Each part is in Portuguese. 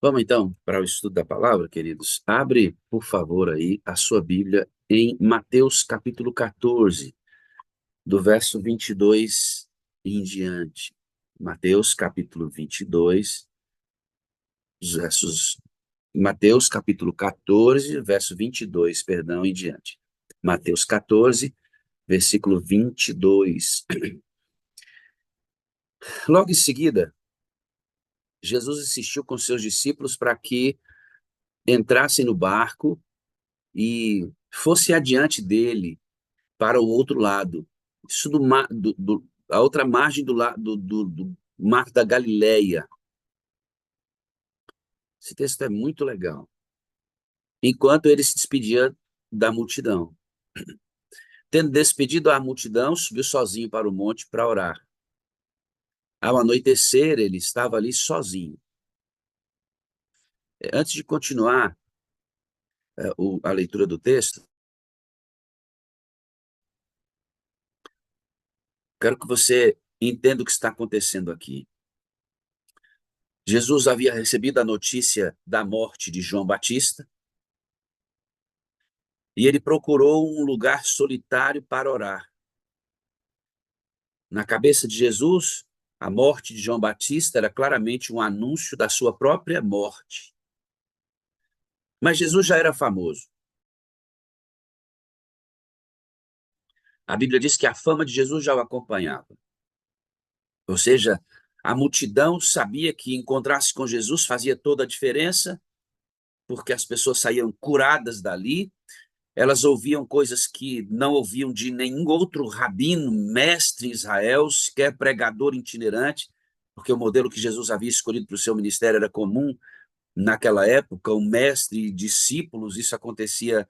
Vamos então para o estudo da palavra, queridos. Abre, por favor, aí a sua Bíblia em Mateus capítulo 14, do verso 22 em diante. Mateus capítulo 22, os versos. Mateus capítulo 14, verso 22, perdão, em diante. Mateus 14, versículo 22. Logo em seguida, Jesus insistiu com seus discípulos para que entrassem no barco e fosse adiante dele para o outro lado. Isso a outra margem do mar da Galileia. Esse texto é muito legal. Enquanto ele se despedia da multidão. Tendo despedido a multidão, subiu sozinho para o monte para orar. Ao anoitecer, ele estava ali sozinho. Antes de continuar a leitura do texto, quero que você entenda o que está acontecendo aqui. Jesus havia recebido a notícia da morte de João Batista e ele procurou um lugar solitário para orar. Na cabeça de Jesus, a morte de João Batista era claramente um anúncio da sua própria morte. Mas Jesus já era famoso. A Bíblia diz que a fama de Jesus já o acompanhava. Ou seja, a multidão sabia que encontrar-se com Jesus fazia toda a diferença, porque as pessoas saíam curadas dali, elas ouviam coisas que não ouviam de nenhum outro rabino, mestre em Israel, sequer pregador itinerante, porque o modelo que Jesus havia escolhido para o seu ministério era comum naquela época, o mestre e discípulos, isso acontecia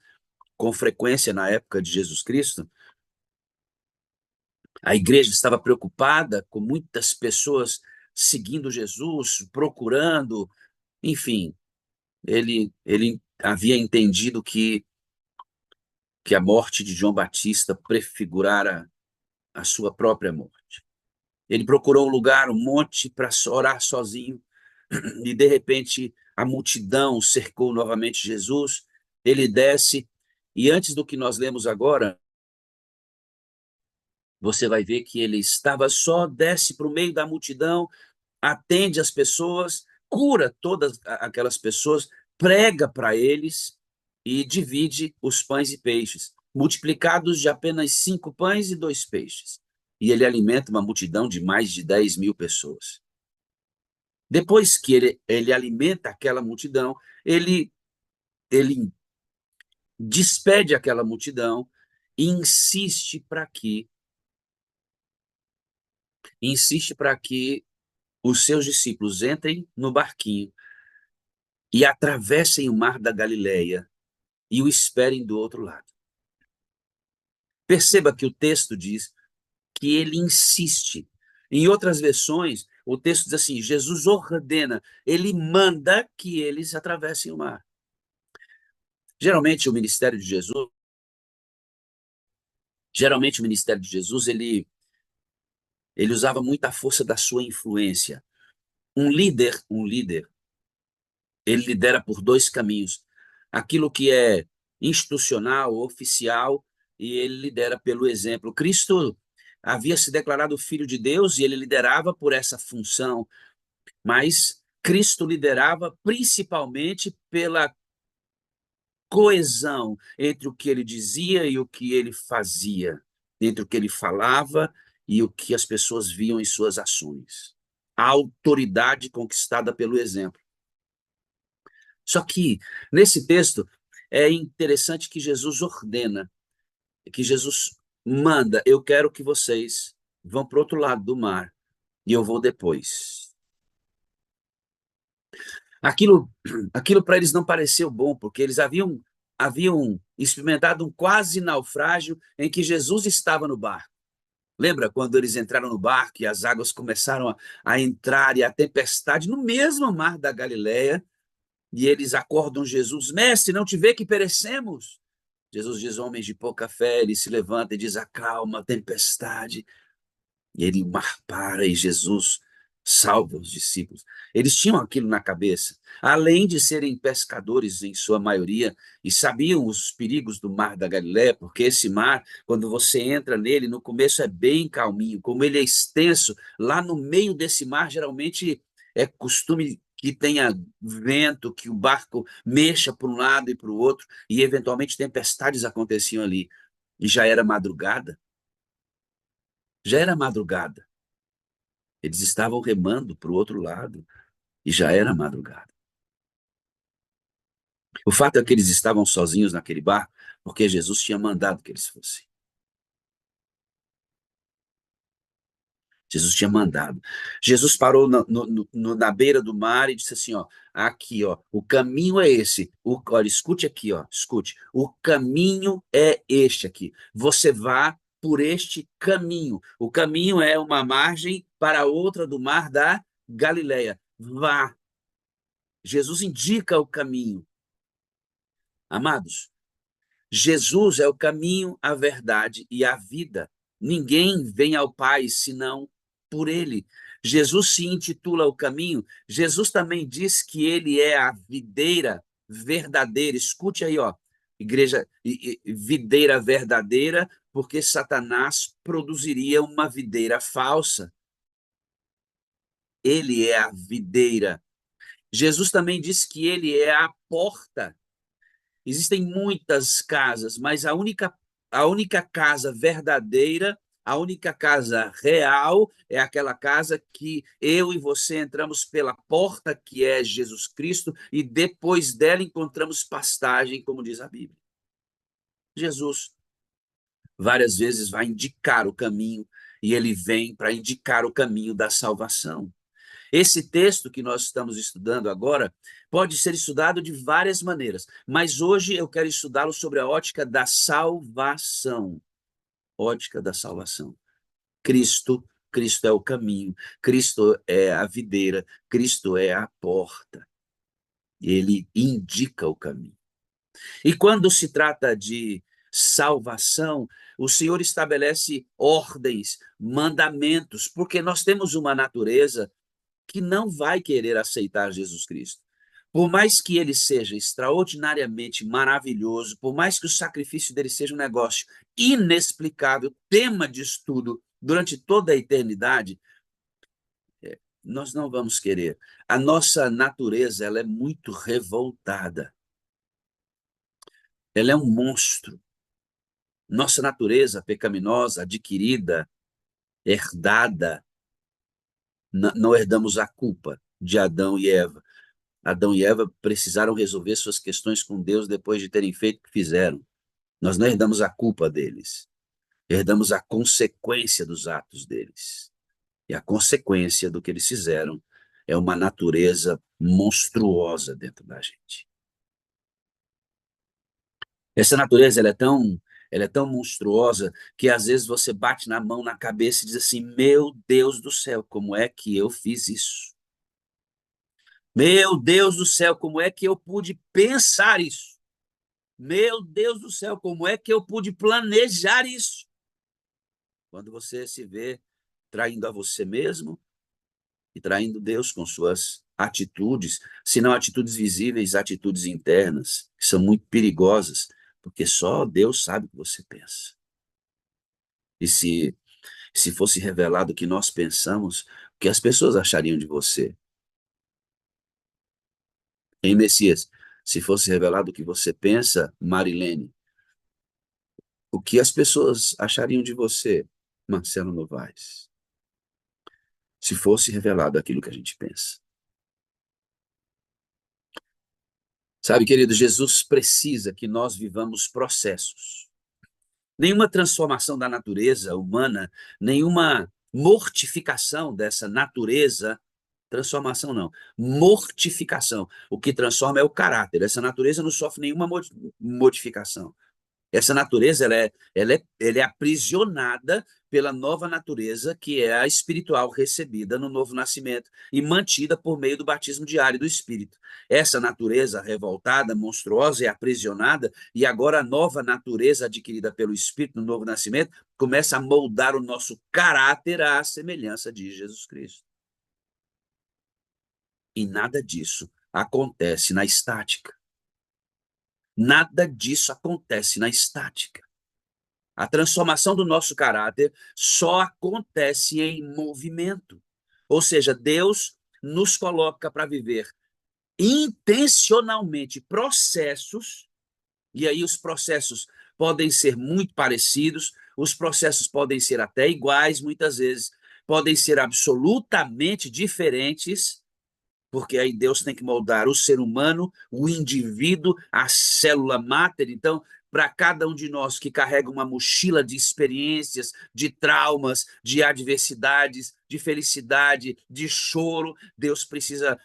com frequência na época de Jesus Cristo. A igreja estava preocupada com muitas pessoas seguindo Jesus, procurando, enfim, ele havia entendido que a morte de João Batista prefigurara a sua própria morte. Ele procurou um lugar, um monte, para orar sozinho, e de repente a multidão cercou novamente Jesus. Ele desce, e antes do que nós lemos agora, você vai ver que ele estava só, desce para o meio da multidão, atende as pessoas, cura todas aquelas pessoas, prega para eles e divide os pães e peixes, multiplicados de apenas 5 pães e 2 peixes. E ele alimenta uma multidão de mais de 10.000 pessoas. Depois que ele alimenta aquela multidão, ele despede aquela multidão e insiste para que os seus discípulos entrem no barquinho e atravessem o mar da Galileia e o esperem do outro lado. Perceba que o texto diz que ele insiste. Em outras versões, o texto diz assim: Jesus ordena, ele manda que eles atravessem o mar. Geralmente o ministério de Jesus, ele usava muita força da sua influência. Um líder, ele lidera por dois caminhos. Aquilo que é institucional, oficial, e ele lidera pelo exemplo. Cristo havia se declarado filho de Deus e ele liderava por essa função, mas Cristo liderava principalmente pela coesão entre o que ele dizia e o que ele fazia, entre o que ele falava e o que as pessoas viam em suas ações. A autoridade conquistada pelo exemplo. Só que, nesse texto, é interessante que Jesus ordena, que Jesus manda: eu quero que vocês vão para o outro lado do mar e eu vou depois. Aquilo, aquilo para eles não pareceu bom, porque eles haviam experimentado um quase naufrágio em que Jesus estava no barco. Lembra quando eles entraram no barco e as águas começaram a entrar e a tempestade no mesmo mar da Galileia? E eles acordam Jesus: mestre, não te vê que perecemos? Jesus diz: homens de pouca fé. Ele se levanta e diz: acalma a tempestade. E ele, o mar para, e Jesus salva os discípulos. Eles tinham aquilo na cabeça. Além de serem pescadores, em sua maioria, e sabiam os perigos do mar da Galiléia, porque esse mar, quando você entra nele, no começo é bem calminho, como ele é extenso, lá no meio desse mar, geralmente é costume que tenha vento, que o barco mexa para um lado e para o outro, e eventualmente tempestades aconteciam ali. E já era madrugada. Já era madrugada. Eles estavam remando para o outro lado e já era madrugada. O fato é que eles estavam sozinhos naquele barco porque Jesus tinha mandado que eles fossem. Jesus tinha mandado. Jesus parou na beira do mar e disse assim, ó, aqui, ó, o caminho é esse. Olha, escute aqui, ó, escute. O caminho é este aqui. Você vá por este caminho. O caminho é uma margem para outra do mar da Galileia. Vá. Jesus indica o caminho. Amados, Jesus é o caminho, a verdade e a vida. Ninguém vem ao Pai senão por ele. Jesus se intitula o caminho. Jesus também diz que ele é a videira verdadeira. Escute aí, ó. Igreja, videira verdadeira, porque Satanás produziria uma videira falsa. Ele é a videira. Jesus também diz que ele é a porta. Existem muitas casas, mas a única casa verdadeira, a única casa real é aquela casa que eu e você entramos pela porta, que é Jesus Cristo, e depois dela encontramos pastagem, como diz a Bíblia. Jesus várias vezes vai indicar o caminho, e ele vem para indicar o caminho da salvação. Esse texto que nós estamos estudando agora pode ser estudado de várias maneiras, mas hoje eu quero estudá-lo sobre a ótica da salvação. Ótica da salvação. Cristo é o caminho, Cristo é a videira, Cristo é a porta. Ele indica o caminho. E quando se trata de salvação, o Senhor estabelece ordens, mandamentos, porque nós temos uma natureza que não vai querer aceitar Jesus Cristo. Por mais que ele seja extraordinariamente maravilhoso, por mais que o sacrifício dele seja um negócio inexplicável, tema de estudo durante toda a eternidade, nós não vamos querer. A nossa natureza, ela é muito revoltada. Ela é um monstro. Nossa natureza pecaminosa, adquirida, herdada, não herdamos a culpa de Adão e Eva. Adão e Eva precisaram resolver suas questões com Deus depois de terem feito o que fizeram. Nós não herdamos a culpa deles, herdamos a consequência dos atos deles. E a consequência do que eles fizeram é uma natureza monstruosa dentro da gente. Essa natureza ela é tão monstruosa que às vezes você bate na mão na cabeça e diz assim: meu Deus do céu, como é que eu fiz isso? Meu Deus do céu, como é que eu pude pensar isso? Meu Deus do céu, como é que eu pude planejar isso? Quando você se vê traindo a você mesmo e traindo Deus com suas atitudes, se não atitudes visíveis, atitudes internas, que são muito perigosas, porque só Deus sabe o que você pensa. E se fosse revelado o que nós pensamos, o que as pessoas achariam de você? Em Messias, se fosse revelado o que você pensa, Marilene, o que as pessoas achariam de você, Marcelo Novaes, se fosse revelado aquilo que a gente pensa? Sabe, querido, Jesus precisa que nós vivamos processos. Nenhuma transformação da natureza humana, nenhuma mortificação dessa natureza, transformação não, mortificação. O que transforma é o caráter. Essa natureza não sofre nenhuma modificação. Essa natureza ela é aprisionada pela nova natureza, que é a espiritual recebida no novo nascimento e mantida por meio do batismo diário do Espírito. Essa natureza revoltada, monstruosa, é aprisionada, e agora a nova natureza adquirida pelo Espírito no novo nascimento começa a moldar o nosso caráter à semelhança de Jesus Cristo. E nada disso acontece na estática. Nada disso acontece na estática. A transformação do nosso caráter só acontece em movimento. Ou seja, Deus nos coloca para viver intencionalmente processos, e aí os processos podem ser muito parecidos, os processos podem ser até iguais, muitas vezes, podem ser absolutamente diferentes, porque aí Deus tem que moldar o ser humano, o indivíduo, a célula máter. Então, para cada um de nós que carrega uma mochila de experiências, de traumas, de adversidades, de felicidade, de choro, Deus precisa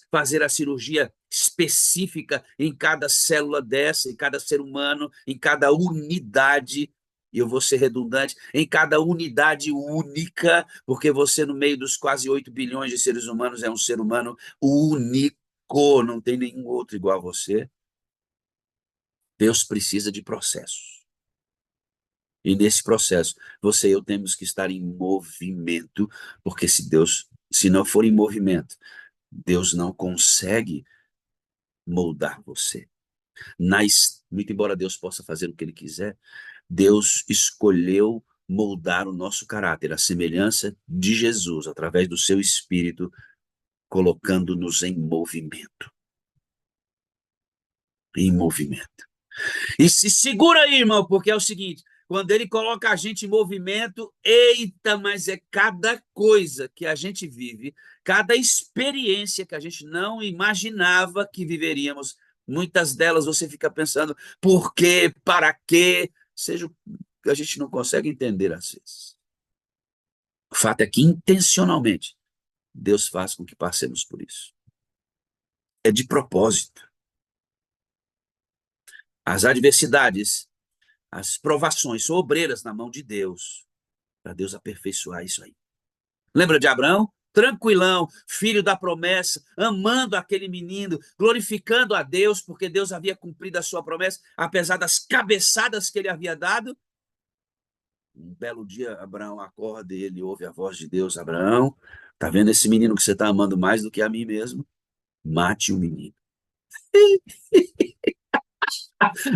fazer a cirurgia específica em cada célula dessa, em cada ser humano, em cada unidade. E eu vou ser redundante, em cada unidade única, porque você, no meio dos quase 8 bilhões de seres humanos, é um ser humano único, não tem nenhum outro igual a você. Deus precisa de processos. E nesse processo, você e eu temos que estar em movimento, porque se não for em movimento, Deus não consegue moldar você. Muito embora Deus possa fazer o que ele quiser, Deus escolheu moldar o nosso caráter, a semelhança de Jesus, através do seu Espírito, colocando-nos em movimento. Em movimento. E se segura aí, irmão, porque é o seguinte: quando ele coloca a gente em movimento, eita, mas é cada coisa que a gente vive, cada experiência que a gente não imaginava que viveríamos. Muitas delas você fica pensando, por quê, para quê? Seja o que a gente não consegue entender às vezes. O fato é que, intencionalmente, Deus faz com que passemos por isso. É de propósito. As adversidades, as provações são obreiras na mão de Deus, para Deus aperfeiçoar isso aí. Lembra de Abraão? Tranquilão, filho da promessa, amando aquele menino, glorificando a Deus, porque Deus havia cumprido a sua promessa, apesar das cabeçadas que ele havia dado. Um belo dia, Abraão acorda e ele ouve a voz de Deus: Abraão, tá vendo esse menino que você está amando mais do que a mim mesmo? Mate o menino.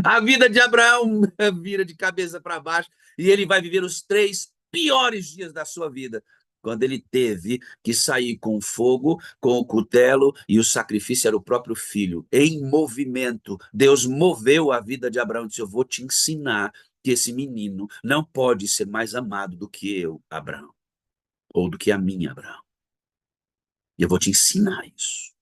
A vida de Abraão vira de cabeça para baixo e ele vai viver os 3 piores dias da sua vida, quando ele teve que sair com o fogo, com o cutelo, e o sacrifício era o próprio filho, em movimento. Deus moveu a vida de Abraão e disse: eu vou te ensinar que esse menino não pode ser mais amado do que eu, Abraão, ou do que a minha, Abraão. E eu vou te ensinar isso.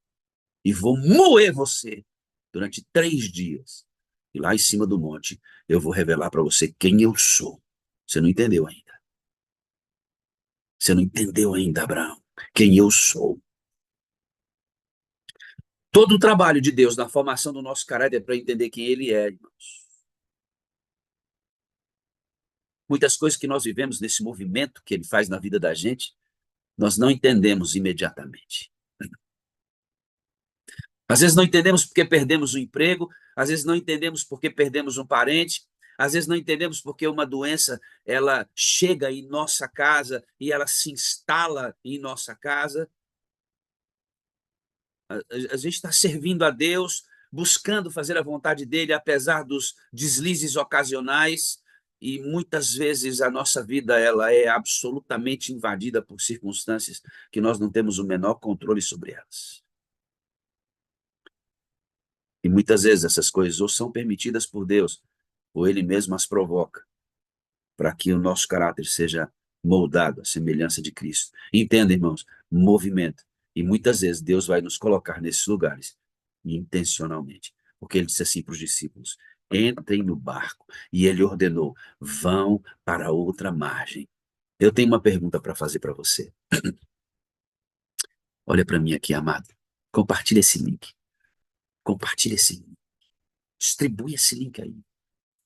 E vou moer você durante 3 dias. E lá em cima do monte, eu vou revelar para você quem eu sou. Você não entendeu ainda. Você não entendeu ainda, Abraão, quem eu sou. Todo o trabalho de Deus na formação do nosso caráter é para entender quem ele é, irmãos. Muitas coisas que nós vivemos nesse movimento que ele faz na vida da gente, nós não entendemos imediatamente. Às vezes não entendemos porque perdemos o emprego, às vezes não entendemos porque perdemos um parente, às vezes não entendemos porque uma doença ela chega em nossa casa e ela se instala em nossa casa. A gente está servindo a Deus, buscando fazer a vontade dele, apesar dos deslizes ocasionais, e muitas vezes a nossa vida ela é absolutamente invadida por circunstâncias que nós não temos o menor controle sobre elas. E muitas vezes essas coisas ou são permitidas por Deus, ou ele mesmo as provoca, para que o nosso caráter seja moldado à semelhança de Cristo. Entenda, irmãos, movimento. E muitas vezes Deus vai nos colocar nesses lugares, intencionalmente. Porque ele disse assim para os discípulos: entrem no barco. E ele ordenou: vão para outra margem. Eu tenho uma pergunta para fazer para você. Olha para mim aqui, amado. Compartilhe esse link. Compartilhe esse link. Distribui esse link aí.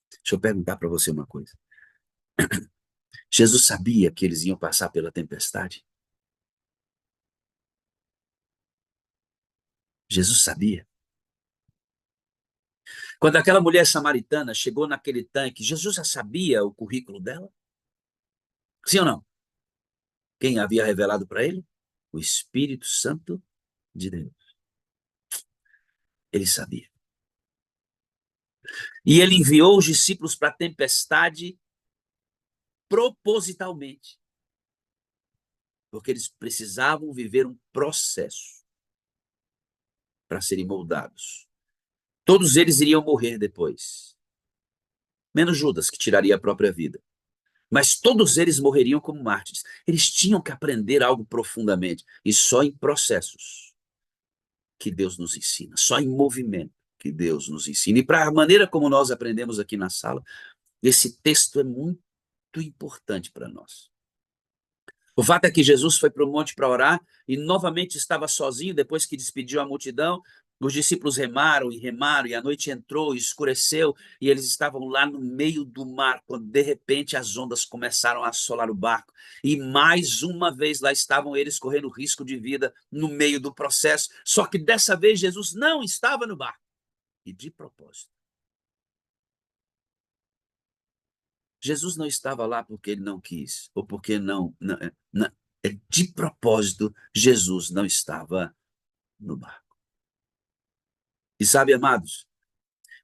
Deixa eu perguntar para você uma coisa. Jesus sabia que eles iam passar pela tempestade? Jesus sabia. Quando aquela mulher samaritana chegou naquele tanque, Jesus já sabia o currículo dela? Sim ou não? Quem havia revelado para ele? O Espírito Santo de Deus. Ele sabia. E ele enviou os discípulos para a tempestade propositalmente, porque eles precisavam viver um processo para serem moldados. Todos eles iriam morrer depois, menos Judas, que tiraria a própria vida. Mas todos eles morreriam como mártires. Eles tinham que aprender algo profundamente, e só em processos que Deus nos ensina, só em movimento que Deus nos ensina. E para a maneira como nós aprendemos aqui na sala, esse texto é muito importante para nós. O fato é que Jesus foi para o monte para orar e novamente estava sozinho depois que despediu a multidão. Os discípulos remaram e remaram, e a noite entrou, e escureceu, e eles estavam lá no meio do mar, quando de repente as ondas começaram a assolar o barco. E mais uma vez lá estavam eles correndo risco de vida no meio do processo. Só que dessa vez Jesus não estava no barco, e de propósito. Jesus não estava lá porque ele não quis, ou porque não, de propósito, Jesus não estava no barco. E sabe, amados,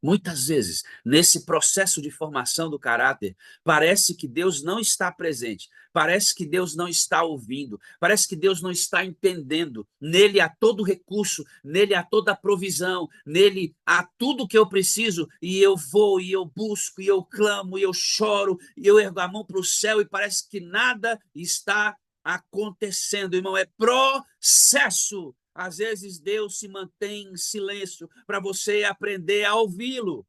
muitas vezes, nesse processo de formação do caráter, parece que Deus não está presente, parece que Deus não está ouvindo, parece que Deus não está entendendo. Nele há todo recurso, nele há toda a provisão, nele há tudo que eu preciso, e eu vou, e eu busco, e eu clamo, e eu choro, e eu ergo a mão para o céu, e parece que nada está acontecendo, irmão. É processo. Às vezes Deus se mantém em silêncio para você aprender a ouvi-lo.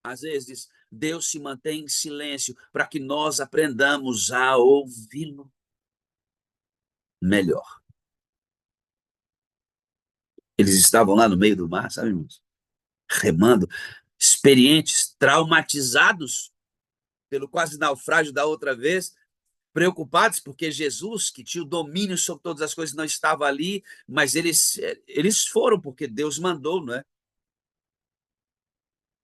Às vezes Deus se mantém em silêncio para que nós aprendamos a ouvi-lo melhor. Eles estavam lá no meio do mar, sabe, irmãos? Remando, experientes, traumatizados pelo quase naufrágio da outra vez, preocupados porque Jesus, que tinha o domínio sobre todas as coisas, não estava ali, mas eles foram porque Deus mandou, não é?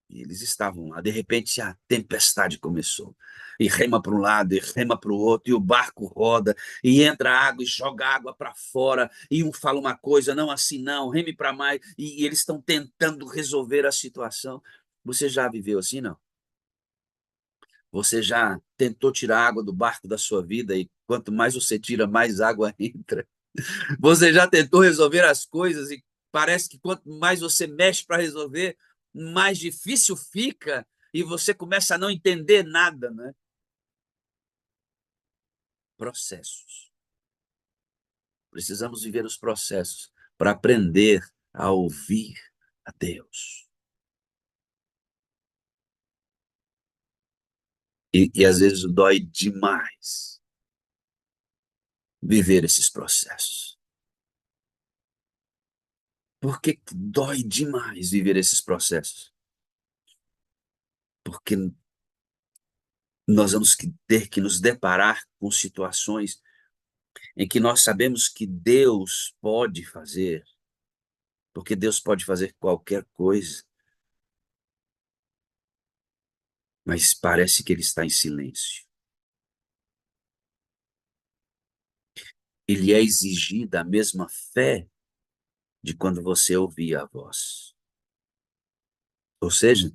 E eles estavam lá. De repente, a tempestade começou. E rema para um lado, e rema para o outro, e o barco roda, e entra água, e joga água para fora. E um fala uma coisa, não assim não, reme para mais. E eles estão tentando resolver a situação. Você já viveu assim, não? Você já tentou tirar água do barco da sua vida, e quanto mais você tira, mais água entra? Você já tentou resolver as coisas e parece que quanto mais você mexe para resolver, mais difícil fica e você começa a não entender nada, né? Processos. Precisamos viver os processos para aprender a ouvir a Deus. E às vezes dói demais viver esses processos. Por que dói demais viver esses processos? Porque nós vamos ter que nos deparar com situações em que nós sabemos que Deus pode fazer, porque Deus pode fazer qualquer coisa, mas parece que Ele está em silêncio. Ele é exigida a mesma fé de quando você ouvia a voz. Ou seja,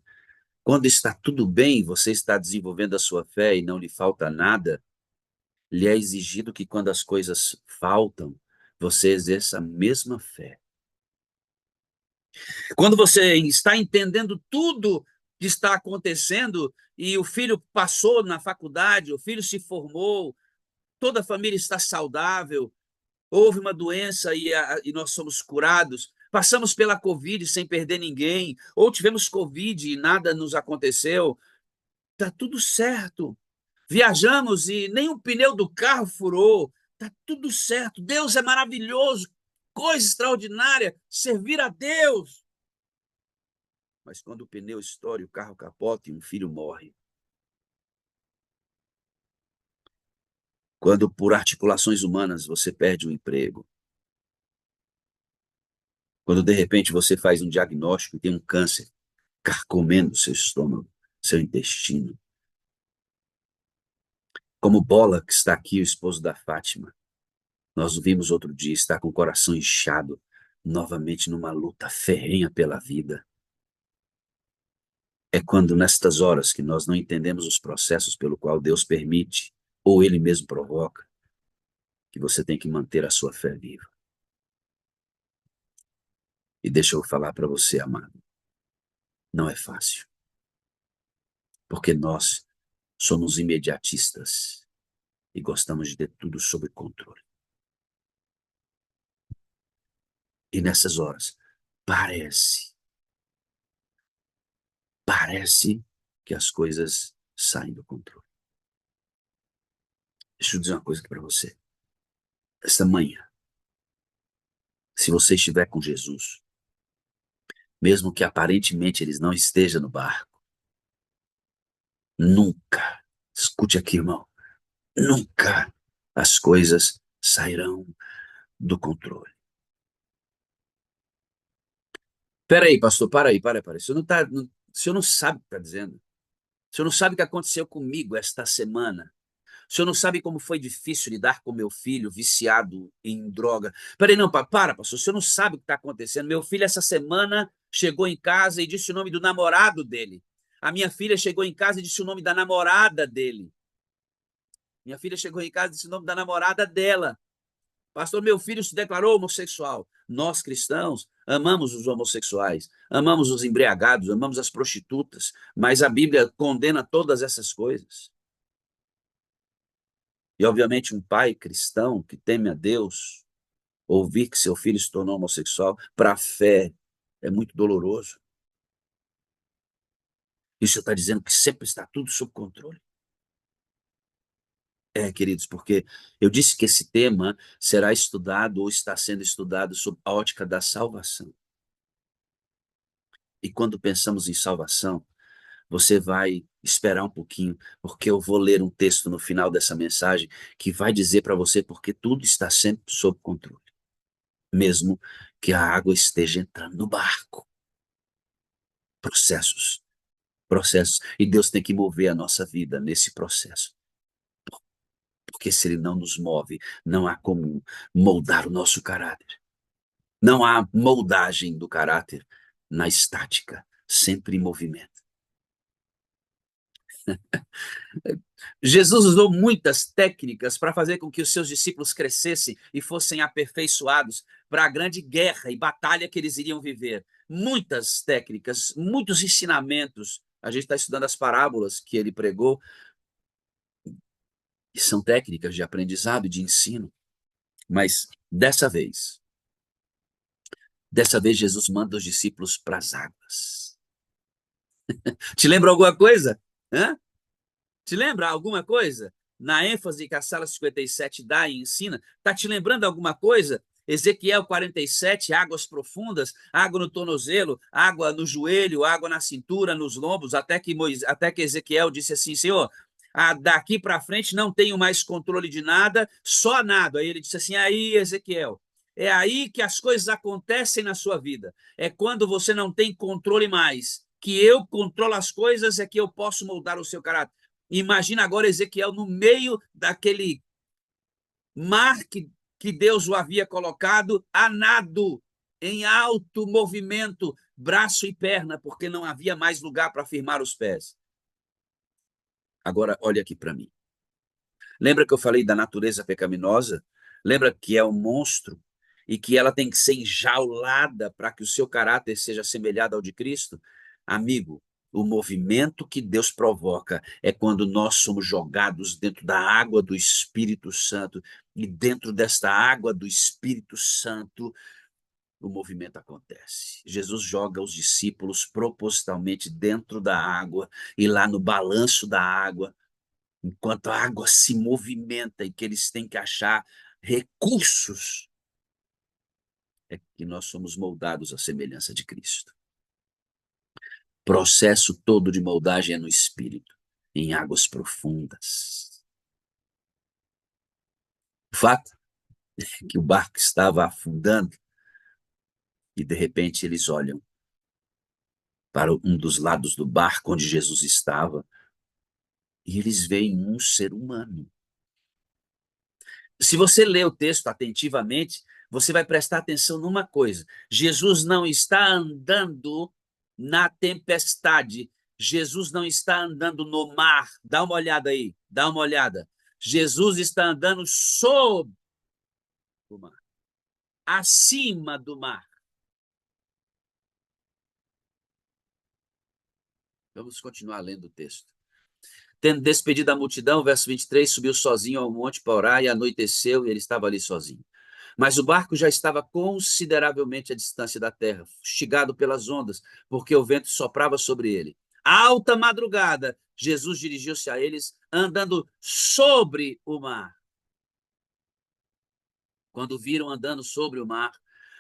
quando está tudo bem, você está desenvolvendo a sua fé e não lhe falta nada, lhe é exigido que quando as coisas faltam, você exerça a mesma fé. Quando você está entendendo tudo que está acontecendo e o filho passou na faculdade, o filho se formou, toda a família está saudável, houve uma doença e nós somos curados, passamos pela Covid sem perder ninguém, ou tivemos Covid e nada nos aconteceu, está tudo certo. Viajamos e nem o pneu do carro furou, está tudo certo. Deus é maravilhoso, coisa extraordinária, servir a Deus. Mas quando o pneu estoura e o carro capota e um filho morre, quando por articulações humanas você perde o emprego, quando de repente você faz um diagnóstico e tem um câncer carcomendo seu estômago, seu intestino, como Bola, que está aqui, o esposo da Fátima, Nós vimos outro dia estar com o coração inchado, novamente numa luta ferrenha pela vida. É quando nestas horas que nós não entendemos os processos pelo qual Deus permite, ou Ele mesmo provoca, que você tem que manter a sua fé viva. E deixa eu falar para você, amado, não é fácil, porque nós somos imediatistas e gostamos de ter tudo sob controle. E nessas horas, parece que as coisas saem do controle. Deixa eu dizer uma coisa aqui para você. Esta manhã, se você estiver com Jesus, mesmo que aparentemente eles não estejam no barco, nunca, escute aqui, irmão, nunca as coisas sairão do controle. Peraí, pastor, para aí. O senhor não sabe o que está dizendo. O senhor não sabe o que aconteceu comigo esta semana. O senhor não sabe como foi difícil lidar com meu filho viciado em droga. Peraí, não, pastor, o senhor não sabe o que está acontecendo. Meu filho, essa semana, chegou em casa e disse o nome do namorado dele. A minha filha chegou em casa e disse o nome da namorada dele. Minha filha chegou em casa e disse o nome da namorada dela. Pastor, meu filho se declarou homossexual. Nós, cristãos, amamos os homossexuais, amamos os embriagados, amamos as prostitutas, mas a Bíblia condena todas essas coisas. E, obviamente, um pai cristão que teme a Deus, ouvir que seu filho se tornou homossexual, para a fé, é muito doloroso. Isso está dizendo que sempre está tudo sob controle. É, queridos, porque eu disse que esse tema será estudado ou está sendo estudado sob a ótica da salvação. E quando pensamos em salvação, você vai esperar um pouquinho, porque eu vou ler um texto no final dessa mensagem que vai dizer para você porque tudo está sempre sob controle, mesmo que a água esteja entrando no barco. Processos, processos. E Deus tem que mover a nossa vida nesse processo. Porque se Ele não nos move, não há como moldar o nosso caráter. Não há moldagem do caráter na estática, sempre em movimento. Jesus usou muitas técnicas para fazer com que os seus discípulos crescessem e fossem aperfeiçoados para a grande guerra e batalha que eles iriam viver. Muitas técnicas, muitos ensinamentos. A gente está estudando as parábolas que ele pregou, e são técnicas de aprendizado e de ensino. Mas dessa vez Jesus manda os discípulos para as águas. Te lembra alguma coisa? Hã? Te lembra alguma coisa? Na ênfase que a Sala 57 dá e ensina, está te lembrando alguma coisa? Ezequiel 47, águas profundas, água no tornozelo, água no joelho, água na cintura, nos lombos, até que Ezequiel disse assim, Senhor, daqui para frente não tenho mais controle de nada, só nada. Aí ele disse assim, aí Ezequiel, é aí que as coisas acontecem na sua vida. É quando você não tem controle mais, que eu controlo as coisas, é que eu posso moldar o seu caráter. Imagina agora Ezequiel no meio daquele mar que Deus o havia colocado a nado, em alto movimento, braço e perna, porque não havia mais lugar para firmar os pés. Agora, olha aqui para mim. Lembra que eu falei da natureza pecaminosa? Lembra que é um monstro e que ela tem que ser enjaulada para que o seu caráter seja assemelhado ao de Cristo? Amigo, o movimento que Deus provoca é quando nós somos jogados dentro da água do Espírito Santo, e dentro desta água do Espírito Santo, o movimento acontece. Jesus joga os discípulos propositalmente dentro da água, e lá no balanço da água, enquanto a água se movimenta e que eles têm que achar recursos, é que nós somos moldados à semelhança de Cristo. Processo todo de moldagem é no espírito, em águas profundas. O fato é que o barco estava afundando e de repente eles olham para um dos lados do barco onde Jesus estava e eles veem um ser humano. Se você ler o texto atentivamente, você vai prestar atenção numa coisa: Jesus não está andando na tempestade, Jesus não está andando no mar. Dá uma olhada aí, dá uma olhada. Jesus está andando sobre o mar, acima do mar. Vamos continuar lendo o texto. Tendo despedido a multidão, verso 23, subiu sozinho ao monte para orar e anoiteceu e ele estava ali sozinho. Mas o barco já estava consideravelmente à distância da terra, fustigado pelas ondas, porque o vento soprava sobre ele. À alta madrugada, Jesus dirigiu-se a eles, andando sobre o mar. Quando viram andando sobre o mar,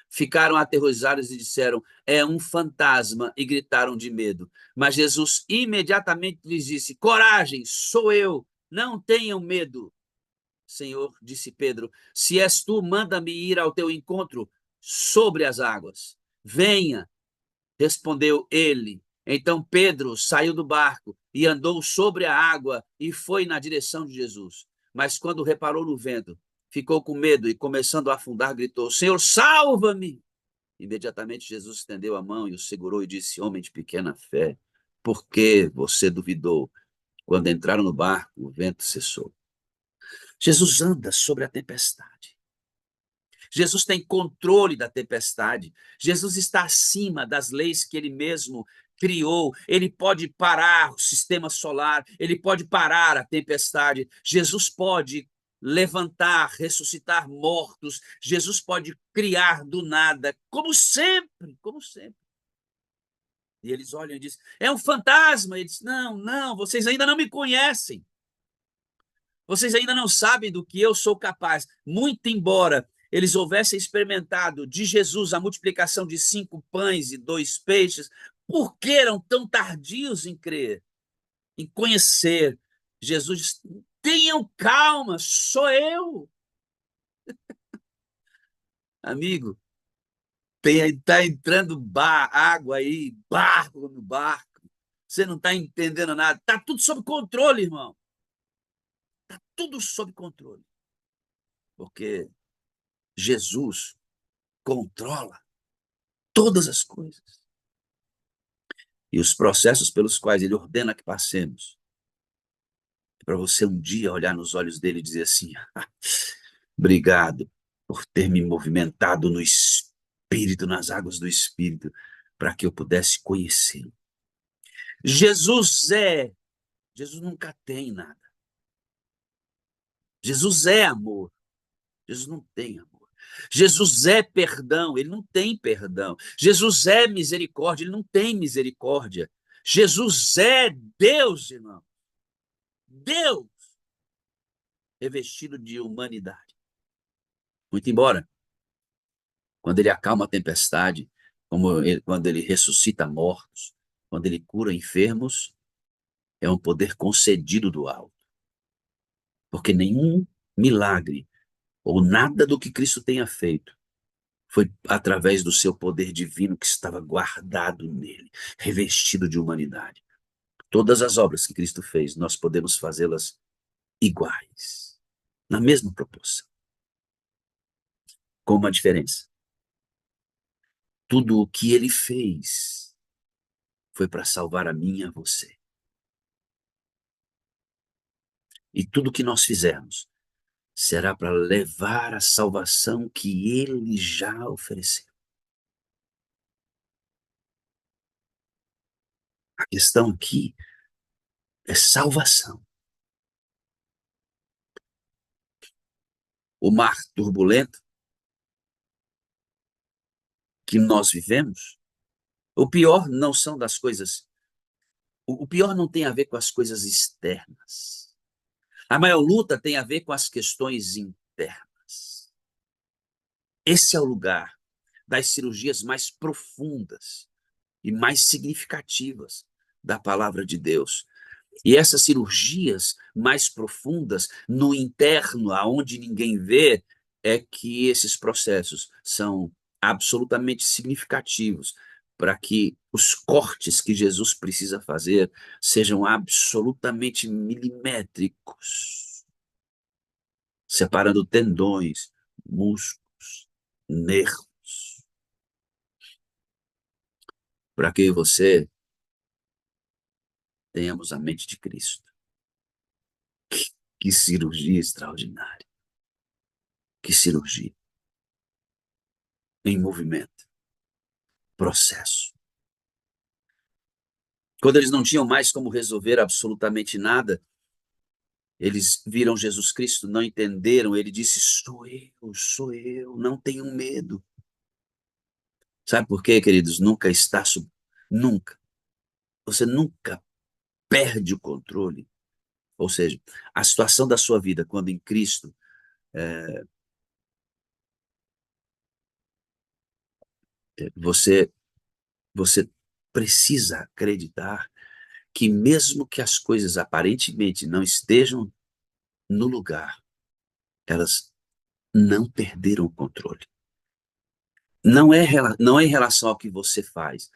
ficaram aterrorizados e disseram: é um fantasma, e gritaram de medo. Mas Jesus imediatamente lhes disse: coragem, sou eu, não tenham medo. Senhor, disse Pedro, se és tu, manda-me ir ao teu encontro sobre as águas. Venha, respondeu ele. Então Pedro saiu do barco e andou sobre a água e foi na direção de Jesus. Mas quando reparou no vento, ficou com medo e, começando a afundar, gritou: Senhor, salva-me! Imediatamente Jesus estendeu a mão e o segurou e disse: homem de pequena fé, por que você duvidou? Quando entraram no barco, o vento cessou. Jesus anda sobre a tempestade. Jesus tem controle da tempestade. Jesus está acima das leis que ele mesmo criou. Ele pode parar o sistema solar, ele pode parar a tempestade. Jesus pode levantar, ressuscitar mortos. Jesus pode criar do nada, como sempre, como sempre. E eles olham e dizem: é um fantasma. Ele diz: não, não, vocês ainda não me conhecem. Vocês ainda não sabem do que eu sou capaz. Muito embora eles houvessem experimentado de Jesus a multiplicação de 5 pães e 2 peixes, por que eram tão tardios em crer, em conhecer? Jesus diz: tenham calma, sou eu. Amigo, está entrando água aí, barco no barco. Você não está entendendo nada. Está tudo sob controle, irmão. Está tudo sob controle. Porque Jesus controla todas as coisas. E os processos pelos quais ele ordena que passemos, para você um dia olhar nos olhos dele e dizer assim: obrigado por ter me movimentado no Espírito, nas águas do Espírito, para que eu pudesse conhecê-lo. Jesus é, Jesus nunca tem nada. Jesus é amor, Jesus não tem amor. Jesus é perdão, ele não tem perdão. Jesus é misericórdia, ele não tem misericórdia. Jesus é Deus, irmão. Deus revestido de humanidade. Muito embora, quando ele acalma a tempestade, quando ele ressuscita mortos, quando ele cura enfermos, é um poder concedido do alto. Porque nenhum milagre ou nada do que Cristo tenha feito foi através do seu poder divino que estava guardado nele, revestido de humanidade. Todas as obras que Cristo fez, nós podemos fazê-las iguais, na mesma proporção, com uma diferença. Tudo o que ele fez foi para salvar a mim e a você. E tudo o que nós fizermos será para levar a salvação que ele já ofereceu. A questão aqui é salvação. O mar turbulento que nós vivemos, o pior não são das coisas, o pior não tem a ver com as coisas externas. A maior luta tem a ver com as questões internas. Esse é o lugar das cirurgias mais profundas e mais significativas da palavra de Deus. E essas cirurgias mais profundas, no interno, aonde ninguém vê, é que esses processos são absolutamente significativos para que os cortes que Jesus precisa fazer sejam absolutamente milimétricos. separando tendões, músculos, nervos, para que você tenhamos a mente de Cristo. Que cirurgia extraordinária, que cirurgia em movimento, processo. Quando eles não tinham mais como resolver absolutamente nada, eles viram Jesus Cristo, não entenderam, ele disse: sou eu, não tenham medo. Sabe por quê, queridos? Nunca, você nunca perde o controle. Ou seja, a situação da sua vida, quando em Cristo, você, você precisa acreditar que mesmo que as coisas aparentemente não estejam no lugar, elas não perderam o controle. Não é em relação ao que você faz,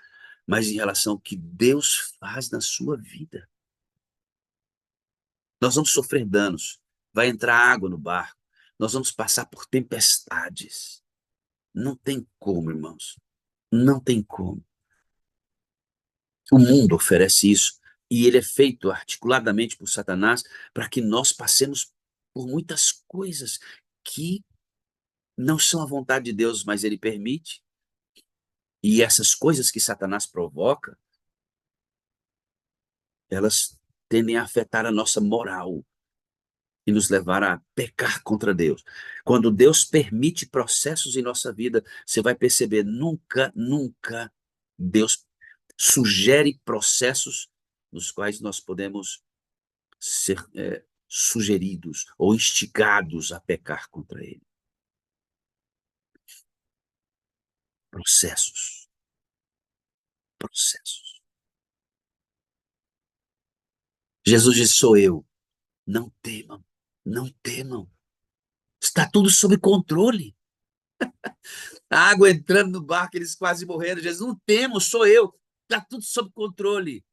mas em relação ao que Deus faz na sua vida. Nós vamos sofrer danos, vai entrar água no barco, nós vamos passar por tempestades. Não tem como, irmãos, não tem como. O mundo oferece isso e ele é feito articuladamente por Satanás para que nós passemos por muitas coisas que não são a vontade de Deus, mas ele permite. E essas coisas que Satanás provoca, elas tendem a afetar a nossa moral e nos levar a pecar contra Deus. Quando Deus permite processos em nossa vida, você vai perceber, nunca Deus sugere processos nos quais nós podemos ser sugeridos ou instigados a pecar contra Ele. Processos, processos. Jesus disse: sou eu. Não temam, não temam. Está tudo sob controle. A água entrando no barco, eles quase morrendo. Jesus: não temos, sou eu. Está tudo sob controle.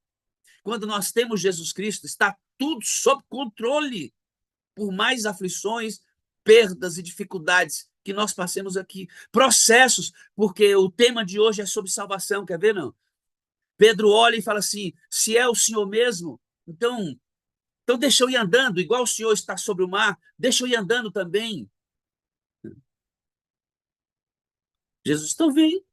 Quando nós temos Jesus Cristo, está tudo sob controle. Por mais aflições, perdas e dificuldades que nós passemos aqui. Processos, porque o tema de hoje é sobre salvação, quer ver, não? Pedro olha e fala assim: se é o Senhor mesmo, então deixa eu ir andando, igual o Senhor está sobre o mar, deixa eu ir andando também. Jesus: então vem,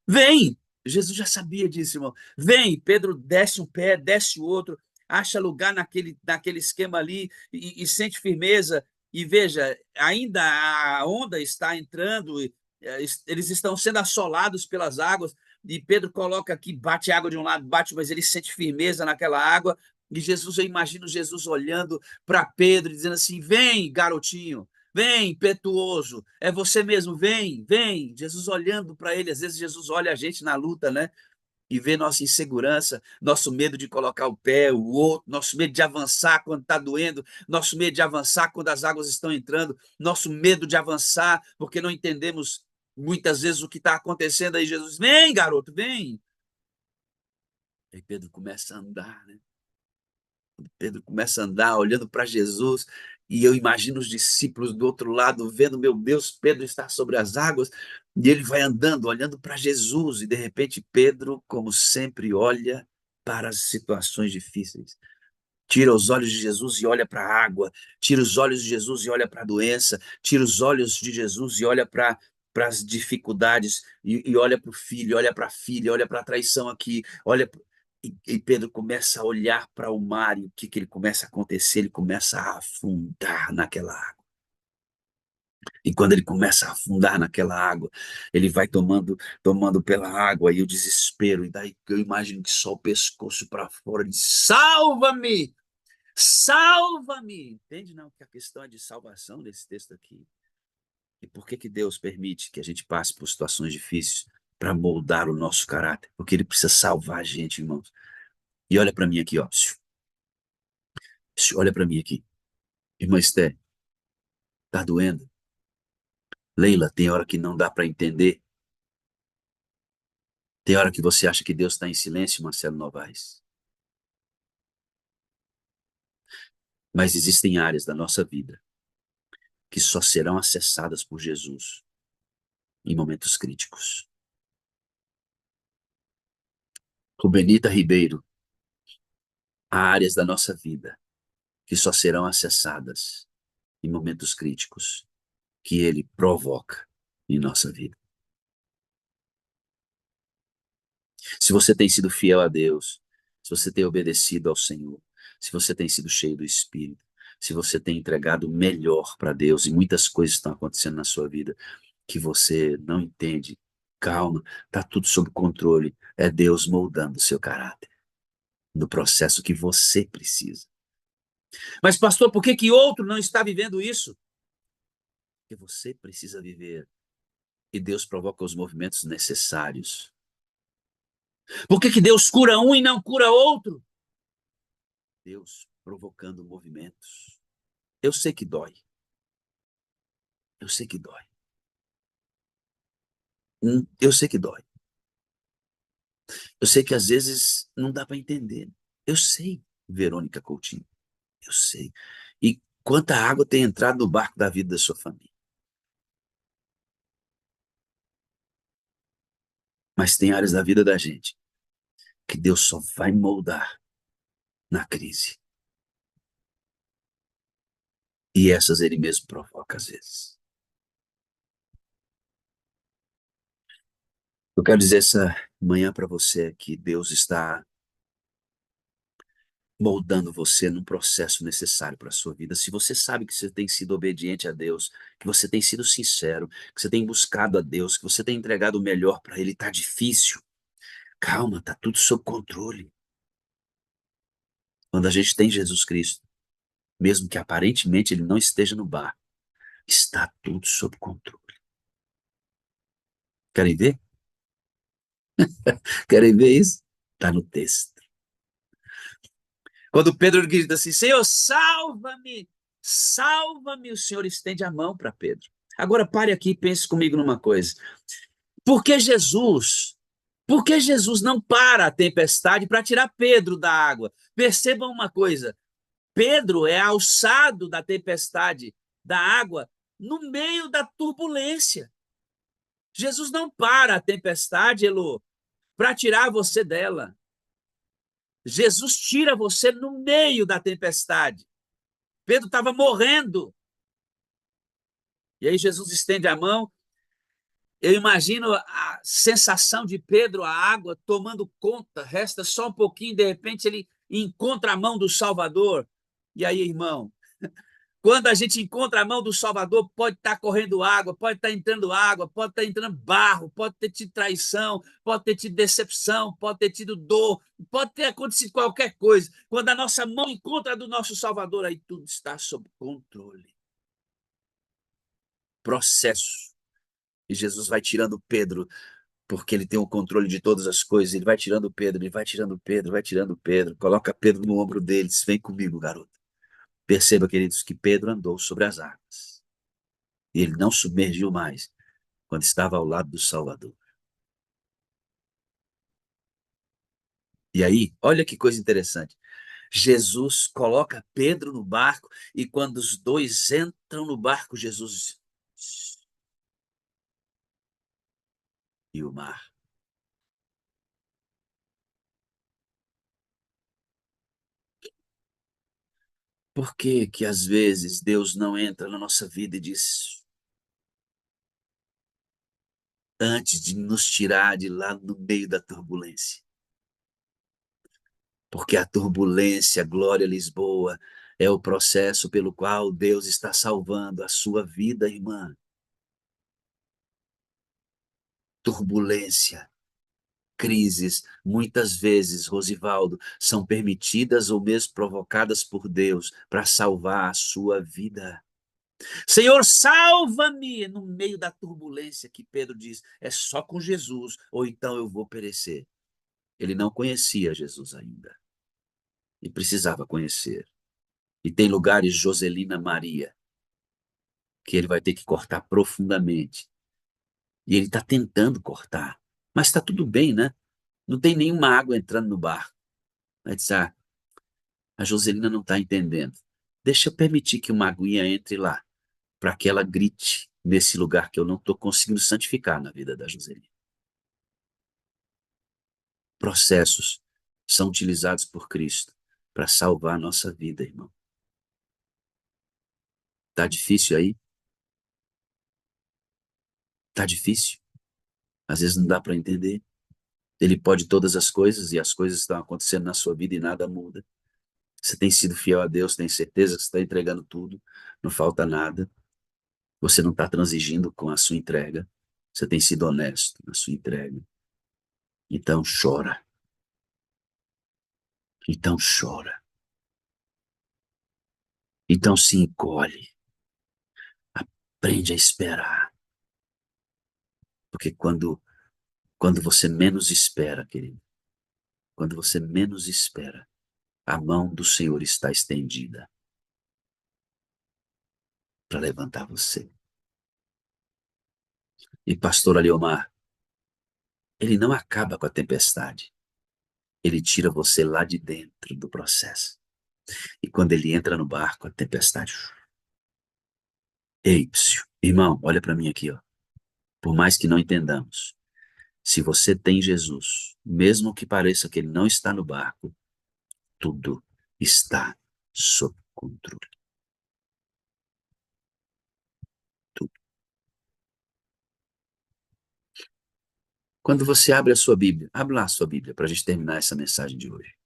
vem. Jesus já sabia disso, irmão. Vem. Pedro desce um pé, desce o outro, acha lugar naquele esquema ali e sente firmeza. E veja, ainda a onda está entrando, eles estão sendo assolados pelas águas. E Pedro coloca aqui, bate água de um lado, bate, mas ele sente firmeza naquela água. E Jesus, eu imagino Jesus olhando para Pedro e dizendo assim: vem, garotinho. Vem, impetuoso, é você mesmo, vem, vem. Jesus olhando para ele, às vezes Jesus olha a gente na luta, né? E vê nossa insegurança, nosso medo de colocar o pé, o outro, nosso medo de avançar quando está doendo, nosso medo de avançar quando as águas estão entrando, nosso medo de avançar porque não entendemos muitas vezes o que está acontecendo. Aí Jesus: vem, garoto, vem. Aí Pedro começa a andar, né? Pedro começa a andar olhando para Jesus, e eu imagino os discípulos do outro lado vendo: meu Deus, Pedro está sobre as águas, e ele vai andando, olhando para Jesus, e de repente Pedro, como sempre, olha para as situações difíceis. Tira os olhos de Jesus e olha para a água, tira os olhos de Jesus e olha para a doença, tira os olhos de Jesus e olha para as dificuldades, e olha para o filho, olha para a filha, olha para a traição aqui, olha. E Pedro começa a olhar para o mar, e o que ele começa a acontecer? Ele começa a afundar naquela água. E quando ele começa a afundar naquela água, ele vai tomando pela água, e o desespero, e daí eu imagino que só o pescoço para fora, ele diz: salva-me! Salva-me! Entende, não? Que a questão é de salvação desse texto aqui. E por que Deus permite que a gente passe por situações difíceis? Para moldar o nosso caráter. Porque ele precisa salvar a gente, irmãos. E olha para mim aqui, ó. Olha para mim aqui. Irmã Esther, tá doendo? Leila, tem hora que não dá para entender. Tem hora que você acha que Deus está em silêncio, Marcelo Novaes. Mas existem áreas da nossa vida que só serão acessadas por Jesus em momentos críticos. Rubenita Ribeiro, há áreas da nossa vida que só serão acessadas em momentos críticos que Ele provoca em nossa vida. Se você tem sido fiel a Deus, se você tem obedecido ao Senhor, se você tem sido cheio do Espírito, se você tem entregado o melhor para Deus e muitas coisas estão acontecendo na sua vida que você não entende, calma, está tudo sob controle. É Deus moldando o seu caráter no processo que você precisa. Mas, pastor, por que outro não está vivendo isso? Porque você precisa viver e Deus provoca os movimentos necessários. Por que Deus cura um e não cura outro? Deus provocando movimentos. Eu sei que dói. Eu sei que dói. Eu sei que dói. Eu sei que às vezes não dá para entender. Eu sei, Verônica Coutinho. Eu sei. E quanta água tem entrado no barco da vida da sua família. Mas tem áreas da vida da gente que Deus só vai moldar na crise. E essas ele mesmo provoca às vezes. Eu quero dizer essa manhã para você que Deus está moldando você num processo necessário para a sua vida. Se você sabe que você tem sido obediente a Deus, que você tem sido sincero, que você tem buscado a Deus, que você tem entregado o melhor para Ele, está difícil. Calma, está tudo sob controle. Quando a gente tem Jesus Cristo, mesmo que aparentemente Ele não esteja no bar, está tudo sob controle. Querem ver? Querem ver isso? Está no texto. Quando Pedro grita assim, Senhor, salva-me, salva-me, o Senhor estende a mão para Pedro. Agora pare aqui e pense comigo numa coisa. Por que Jesus? Por que Jesus não para a tempestade para tirar Pedro da água? Percebam uma coisa: Pedro é alçado da tempestade, da água, no meio da turbulência. Jesus não para a tempestade, Elô, para tirar você dela. Jesus tira você no meio da tempestade. Pedro estava morrendo. E aí Jesus estende a mão. Eu imagino a sensação de Pedro, a água tomando conta, resta só um pouquinho, de repente ele encontra a mão do Salvador. E aí, irmão, quando a gente encontra a mão do Salvador, pode estar correndo água, pode estar entrando água, pode estar entrando barro, pode ter tido traição, pode ter tido decepção, pode ter tido dor, pode ter acontecido qualquer coisa. Quando a nossa mão encontra a do nosso Salvador, aí tudo está sob controle. Processo. E Jesus vai tirando Pedro, porque ele tem o controle de todas as coisas. Ele vai tirando Pedro, ele vai tirando Pedro, vai tirando Pedro, coloca Pedro no ombro deles. Vem comigo, garoto. Perceba, queridos, que Pedro andou sobre as águas. E ele não submergiu mais quando estava ao lado do Salvador. E aí, olha que coisa interessante. Jesus coloca Pedro no barco e quando os dois entram no barco, Jesus e o mar. Por que que às vezes Deus não entra na nossa vida e diz, antes de nos tirar de lá no meio da turbulência? Porque a turbulência, Glória Lisboa, é o processo pelo qual Deus está salvando a sua vida, irmã. Turbulência, crises, muitas vezes, Rosivaldo, são permitidas ou mesmo provocadas por Deus para salvar a sua vida. Senhor, salva-me no meio da turbulência que Pedro diz, é só com Jesus ou então eu vou perecer. Ele não conhecia Jesus ainda e precisava conhecer. E tem lugares, Joselina Maria, que ele vai ter que cortar profundamente. E ele está tentando cortar, mas está tudo bem, né? Não tem nenhuma água entrando no barco. Vai dizer, a Joselina não está entendendo. Deixa eu permitir que uma aguinha entre lá, para que ela grite nesse lugar que eu não estou conseguindo santificar na vida da Joselina. Processos são utilizados por Cristo para salvar a nossa vida, irmão. Tá difícil aí? Tá difícil? Às vezes não dá para entender. Ele pode todas as coisas e as coisas estão acontecendo na sua vida e nada muda. Você tem sido fiel a Deus, tem certeza que você está entregando tudo, não falta nada. Você não está transigindo com a sua entrega. Você tem sido honesto na sua entrega. Então chora. Então chora. Então se encolhe. Aprende a esperar. Porque quando você menos espera, querido, quando você menos espera, a mão do Senhor está estendida para levantar você. E pastor Aliomar, ele não acaba com a tempestade. Ele tira você lá de dentro do processo. E quando ele entra no barco, a tempestade. Ei, psiu, irmão, olha para mim aqui, ó. Por mais que não entendamos, se você tem Jesus, mesmo que pareça que ele não está no barco, tudo está sob controle. Tudo. Quando você abre a sua Bíblia, abre lá a sua Bíblia para a gente terminar essa mensagem de hoje.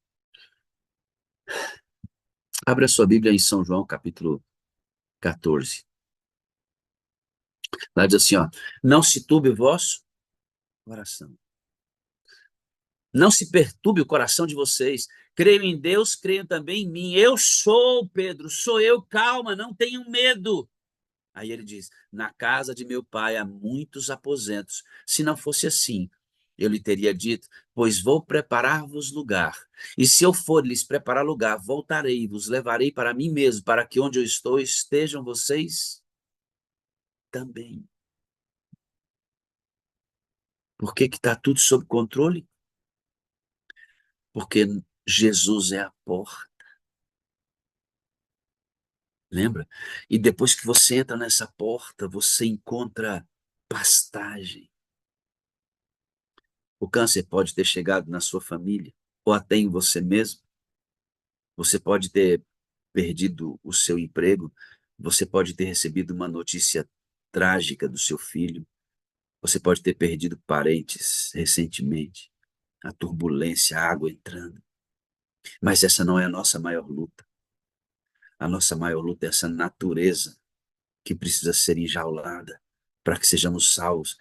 Abre a sua Bíblia em São João, capítulo 14. Lá diz assim, ó, não se turbe o vosso coração. Não se perturbe o coração de vocês. Creio em Deus, creio também em mim. Eu sou, Pedro, sou eu, calma, não tenham medo. Aí ele diz: na casa de meu pai há muitos aposentos. Se não fosse assim, eu lhe teria dito: pois vou preparar-vos lugar. E se eu for lhes preparar lugar, voltarei e vos levarei para mim mesmo, para que onde eu estou estejam vocês também. Por que está tudo sob controle? Porque Jesus é a porta. Lembra? E depois que você entra nessa porta, você encontra pastagem. O câncer pode ter chegado na sua família, ou até em você mesmo. Você pode ter perdido o seu emprego, você pode ter recebido uma notícia trágica do seu filho, você pode ter perdido parentes recentemente, a turbulência, a água entrando. Mas essa não é a nossa maior luta. A nossa maior luta é essa natureza que precisa ser enjaulada para que sejamos salvos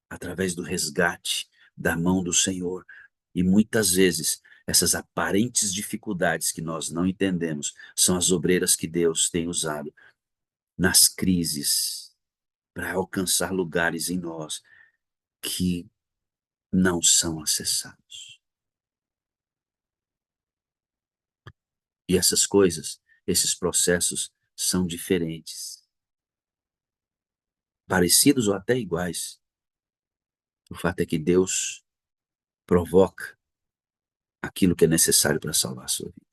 através do resgate da mão do Senhor. E muitas vezes, essas aparentes dificuldades que nós não entendemos são as obreiras que Deus tem usado nas crises para alcançar lugares em nós que não são acessados. E essas coisas, esses processos são diferentes, parecidos ou até iguais. O fato é que Deus provoca aquilo que é necessário para salvar a sua vida.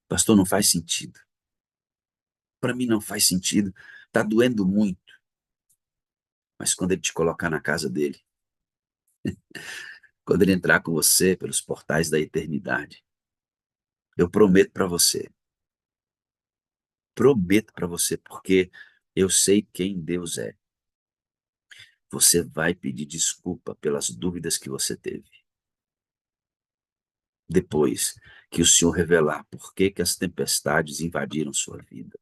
Pastor, não faz sentido. Para mim não faz sentido. Está doendo muito. Mas quando ele te colocar na casa dele, quando ele entrar com você pelos portais da eternidade, eu prometo para você, porque eu sei quem Deus é. Você vai pedir desculpa pelas dúvidas que você teve. Depois que o Senhor revelar por que as tempestades invadiram sua vida.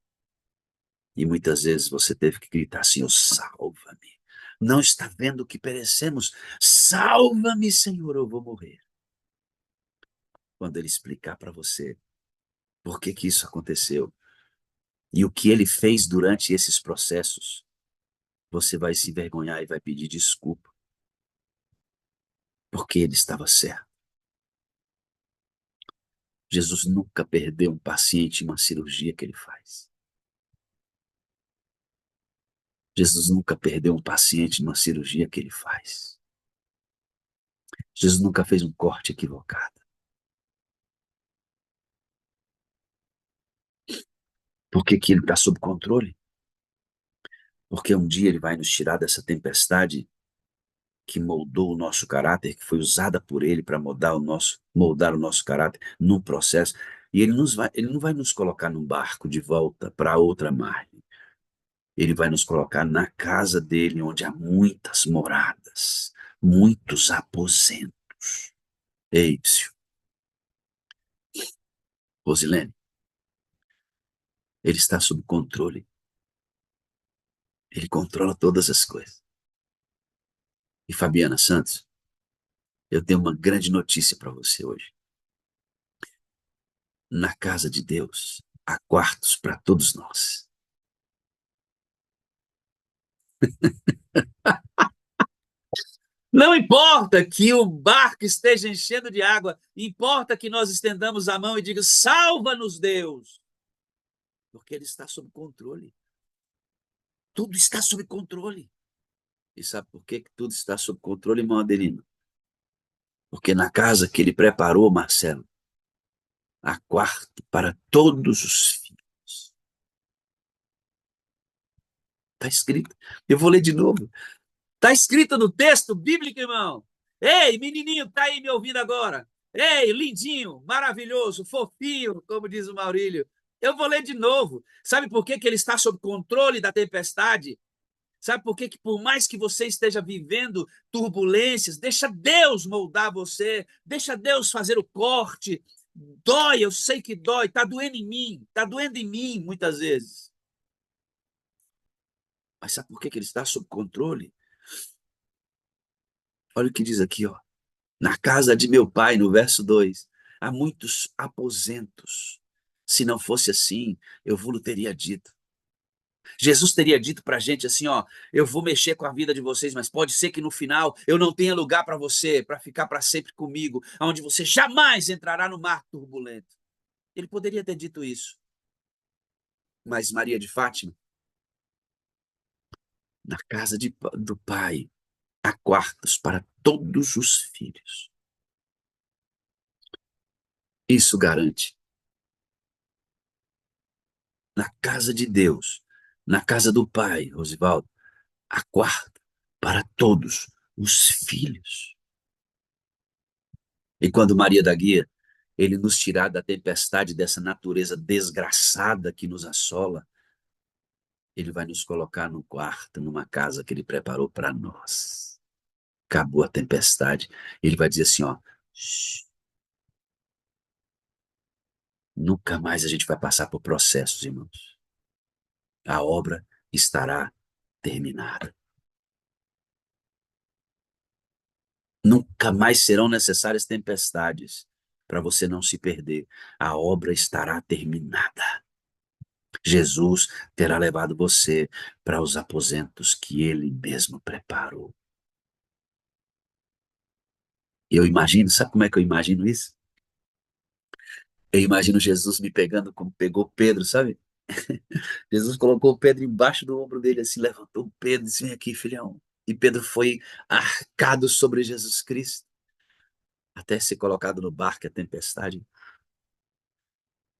E muitas vezes você teve que gritar: Senhor, salva-me. Não está vendo que perecemos? Salva-me, Senhor, eu vou morrer. Quando ele explicar para você por que isso aconteceu e o que ele fez durante esses processos, você vai se envergonhar e vai pedir desculpa, porque ele estava certo. Jesus nunca perdeu um paciente em uma cirurgia que ele faz. Jesus nunca perdeu um paciente numa cirurgia que ele faz. Jesus nunca fez um corte equivocado. Por que que ele está sob controle? Porque um dia ele vai nos tirar dessa tempestade que moldou o nosso caráter, que foi usada por ele para moldar o nosso caráter num processo. E ele não vai nos colocar num barco de volta para outra margem. Ele vai nos colocar na casa dele, onde há muitas moradas, muitos aposentos. Ei, psiu, Rosilene, ele está sob controle. Ele controla todas as coisas. E Fabiana Santos, eu tenho uma grande notícia para você hoje. Na casa de Deus, há quartos para todos nós. Não importa que o barco esteja enchendo de água, importa que nós estendamos a mão e diga: salva-nos, Deus, porque Ele está sob controle. Tudo está sob controle. E sabe por que tudo está sob controle, irmão Adelino? Porque na casa que Ele preparou, Marcelo, há quarto para todos os filhos. Está escrito. Eu vou ler de novo. Está escrito no texto bíblico, irmão. Ei, menininho que está aí me ouvindo agora. Ei, lindinho, maravilhoso, fofinho, como diz o Maurílio. Eu vou ler de novo. Sabe por que que ele está sob controle da tempestade? Sabe por que que por mais que você esteja vivendo turbulências, deixa Deus moldar você, deixa Deus fazer o corte. Dói, eu sei que dói, está doendo em mim muitas vezes. Mas sabe por que que ele está sob controle? Olha o que diz aqui, ó. Na casa de meu pai, no verso 2, há muitos aposentos. Se não fosse assim, eu vos teria dito. Jesus teria dito para a gente assim, ó, eu vou mexer com a vida de vocês, mas pode ser que no final eu não tenha lugar para você, para ficar para sempre comigo, onde você jamais entrará no mar turbulento. Ele poderia ter dito isso, mas Maria de Fátima, na casa do pai, há quartos para todos os filhos. Isso garante. Na casa de Deus, na casa do pai, Rosivaldo, há quarto para todos os filhos. E quando Maria da Guia, ele nos tirar da tempestade dessa natureza desgraçada que nos assola, ele vai nos colocar num quarto, numa casa que ele preparou para nós. Acabou a tempestade, ele vai dizer assim, ó, nunca mais a gente vai passar por processos, irmãos. A obra estará terminada. Nunca mais serão necessárias tempestades para você não se perder. A obra estará terminada. Jesus terá levado você para os aposentos que ele mesmo preparou. Eu imagino, sabe como é que eu imagino isso? Eu imagino Jesus me pegando como pegou Pedro, sabe? Jesus colocou Pedro embaixo do ombro dele, assim, levantou Pedro e disse: vem aqui, filhão. E Pedro foi arcado sobre Jesus Cristo, até ser colocado no barco, a tempestade.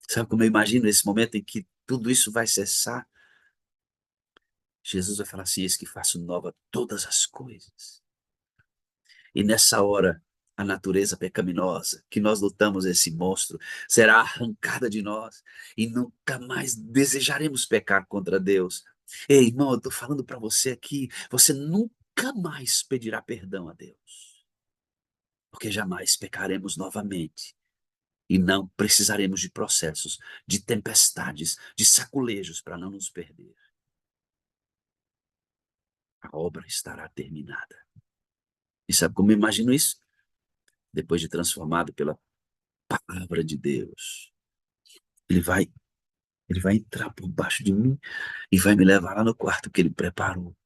Sabe como eu imagino esse momento em que tudo isso vai cessar? Jesus vai falar assim: eis que faço nova todas as coisas. E nessa hora, a natureza pecaminosa, que nós lutamos esse monstro, será arrancada de nós e nunca mais desejaremos pecar contra Deus. Ei, irmão, eu estou falando para você aqui, você nunca mais pedirá perdão a Deus, porque jamais pecaremos novamente e não precisaremos de processos, de tempestades, de saculejos para não nos perder. A obra estará terminada. E sabe como eu imagino isso? Depois de transformado pela palavra de Deus, ele vai, ele vai entrar por baixo de mim e vai me levar lá no quarto que ele preparou.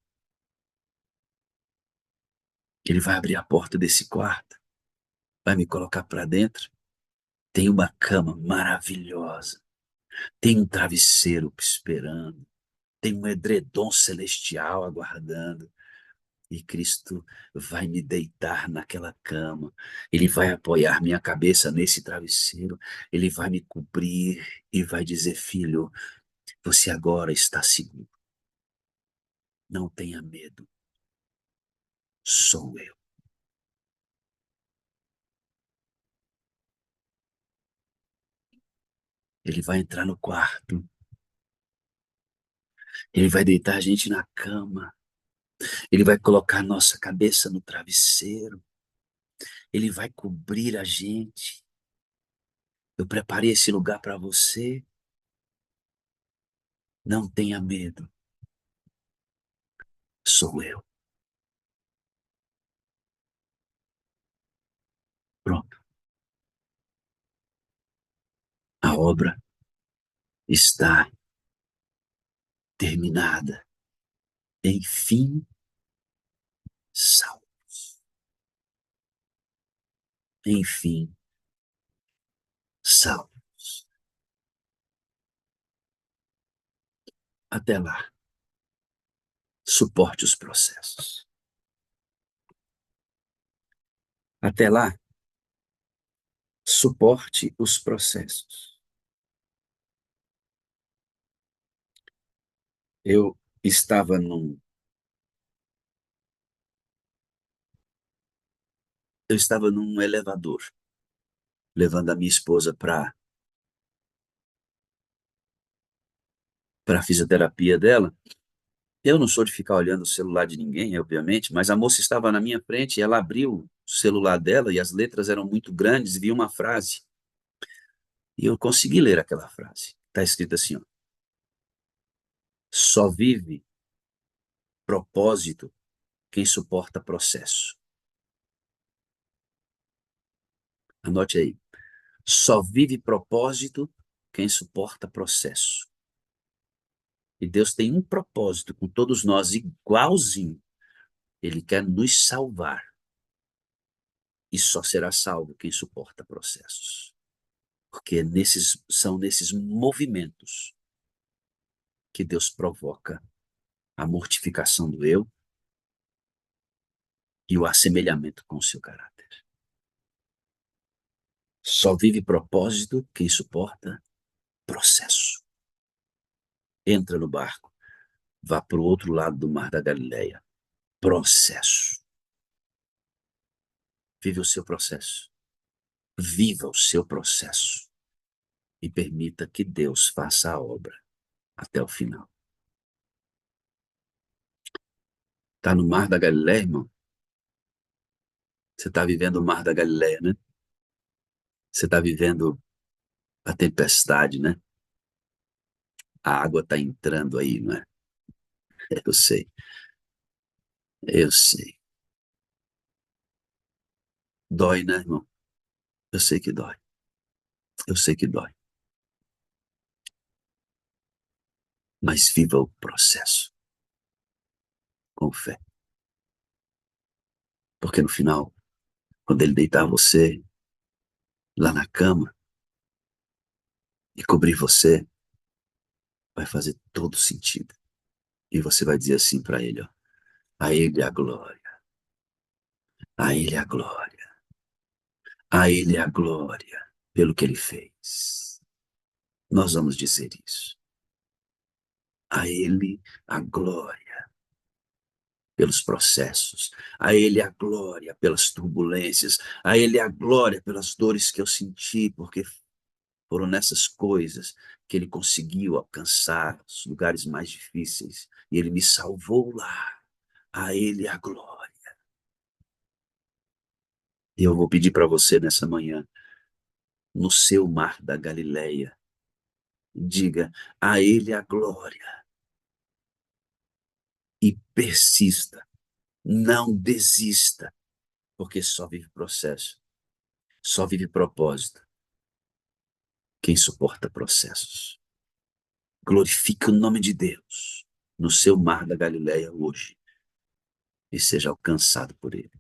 Ele vai abrir a porta desse quarto, vai me colocar para dentro. Tem uma cama maravilhosa, tem um travesseiro esperando, tem um edredom celestial aguardando. E Cristo vai me deitar naquela cama, Ele vai apoiar minha cabeça nesse travesseiro, Ele vai me cobrir e vai dizer: filho, Você agora está seguro. Não tenha medo. Sou eu. Ele vai entrar no quarto. Ele vai deitar a gente na cama. Ele vai colocar nossa cabeça no travesseiro. Ele vai cobrir a gente. Eu preparei esse lugar para você. Não tenha medo. Sou eu. Pronto. A obra está terminada. Enfim, salvos. Enfim, salvos. Até lá, suporte os processos. Até lá, suporte os processos. Eu estava num, eu estava num elevador, levando a minha esposa para a fisioterapia dela. Eu não sou de ficar olhando o celular de ninguém, obviamente, mas a moça estava na minha frente e ela abriu o celular dela e as letras eram muito grandes e vi uma frase. E eu consegui ler aquela frase. Está escrito assim, ó: só vive propósito quem suporta processo. Anote aí. Só vive propósito quem suporta processo. E Deus tem um propósito com todos nós igualzinho. Ele quer nos salvar. E só será salvo quem suporta processos. Porque são nesses movimentos que Deus provoca a mortificação do eu e o assemelhamento com o seu caráter. Só vive propósito quem suporta processo. Entra no barco, vá para o outro lado do mar da Galileia. Processo. Vive o seu processo. Viva o seu processo. E permita que Deus faça a obra até o final. Está no mar da Galileia, irmão? Você está vivendo o mar da Galileia, né? Você está vivendo a tempestade, né? A água está entrando aí, não é? Eu sei, eu sei. Dói, né, irmão? Eu sei que dói. Eu sei que dói. Mas viva o processo com fé. Porque no final, quando ele deitar você lá na cama e cobrir você, vai fazer todo sentido. E você vai dizer assim para ele, ó: a ele a glória, a ele a glória, a ele a glória pelo que ele fez. Nós vamos dizer isso. A ele a glória pelos processos, a ele a glória pelas turbulências, a ele a glória pelas dores que eu senti, porque foram nessas coisas que ele conseguiu alcançar os lugares mais difíceis e ele me salvou lá. A ele a glória. E eu vou pedir para você nessa manhã, no seu mar da Galileia, diga: a ele a glória. E persista, não desista, porque só vive processo, só vive propósito quem suporta processos. Glorifique o nome de Deus no seu mar da Galileia hoje e seja alcançado por ele.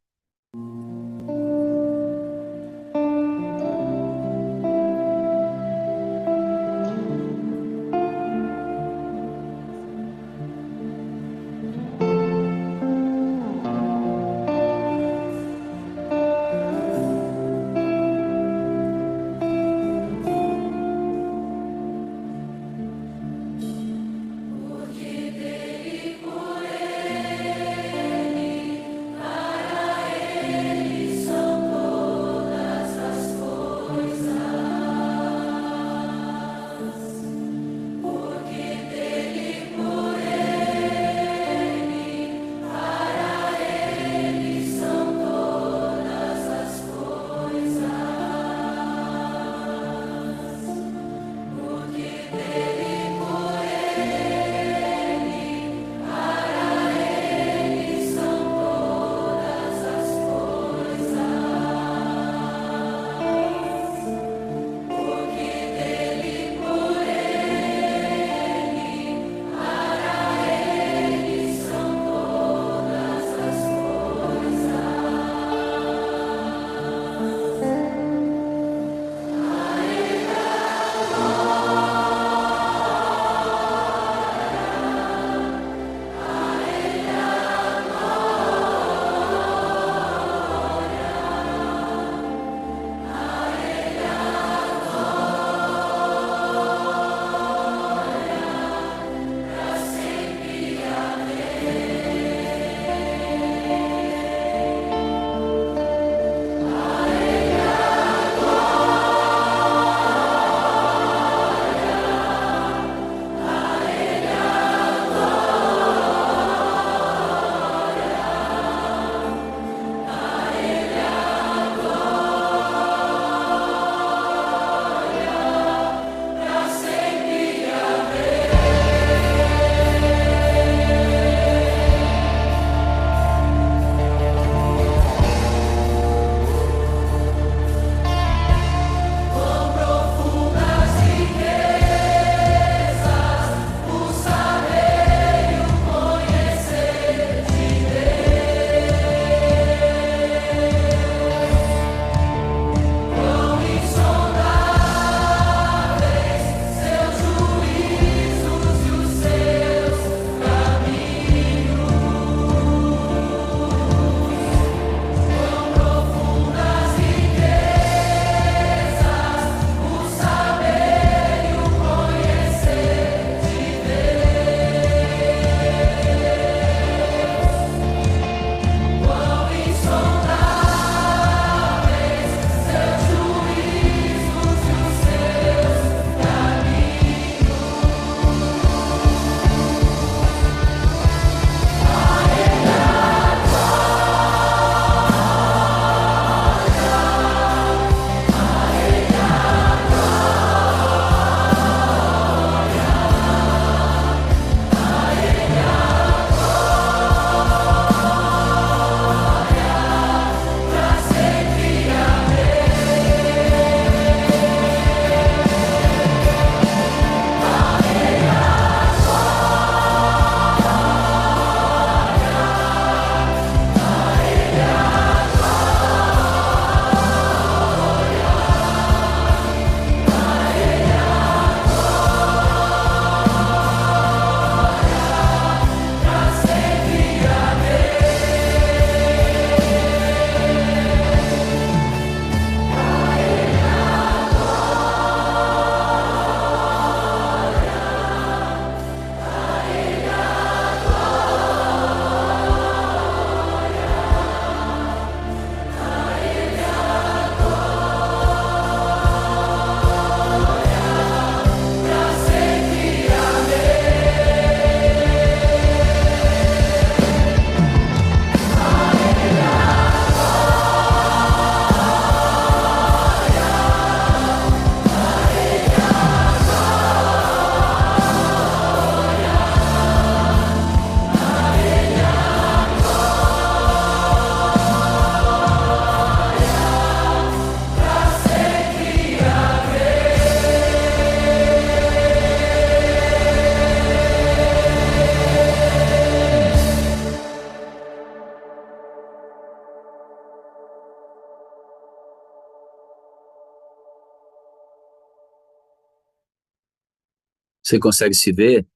Você consegue se ver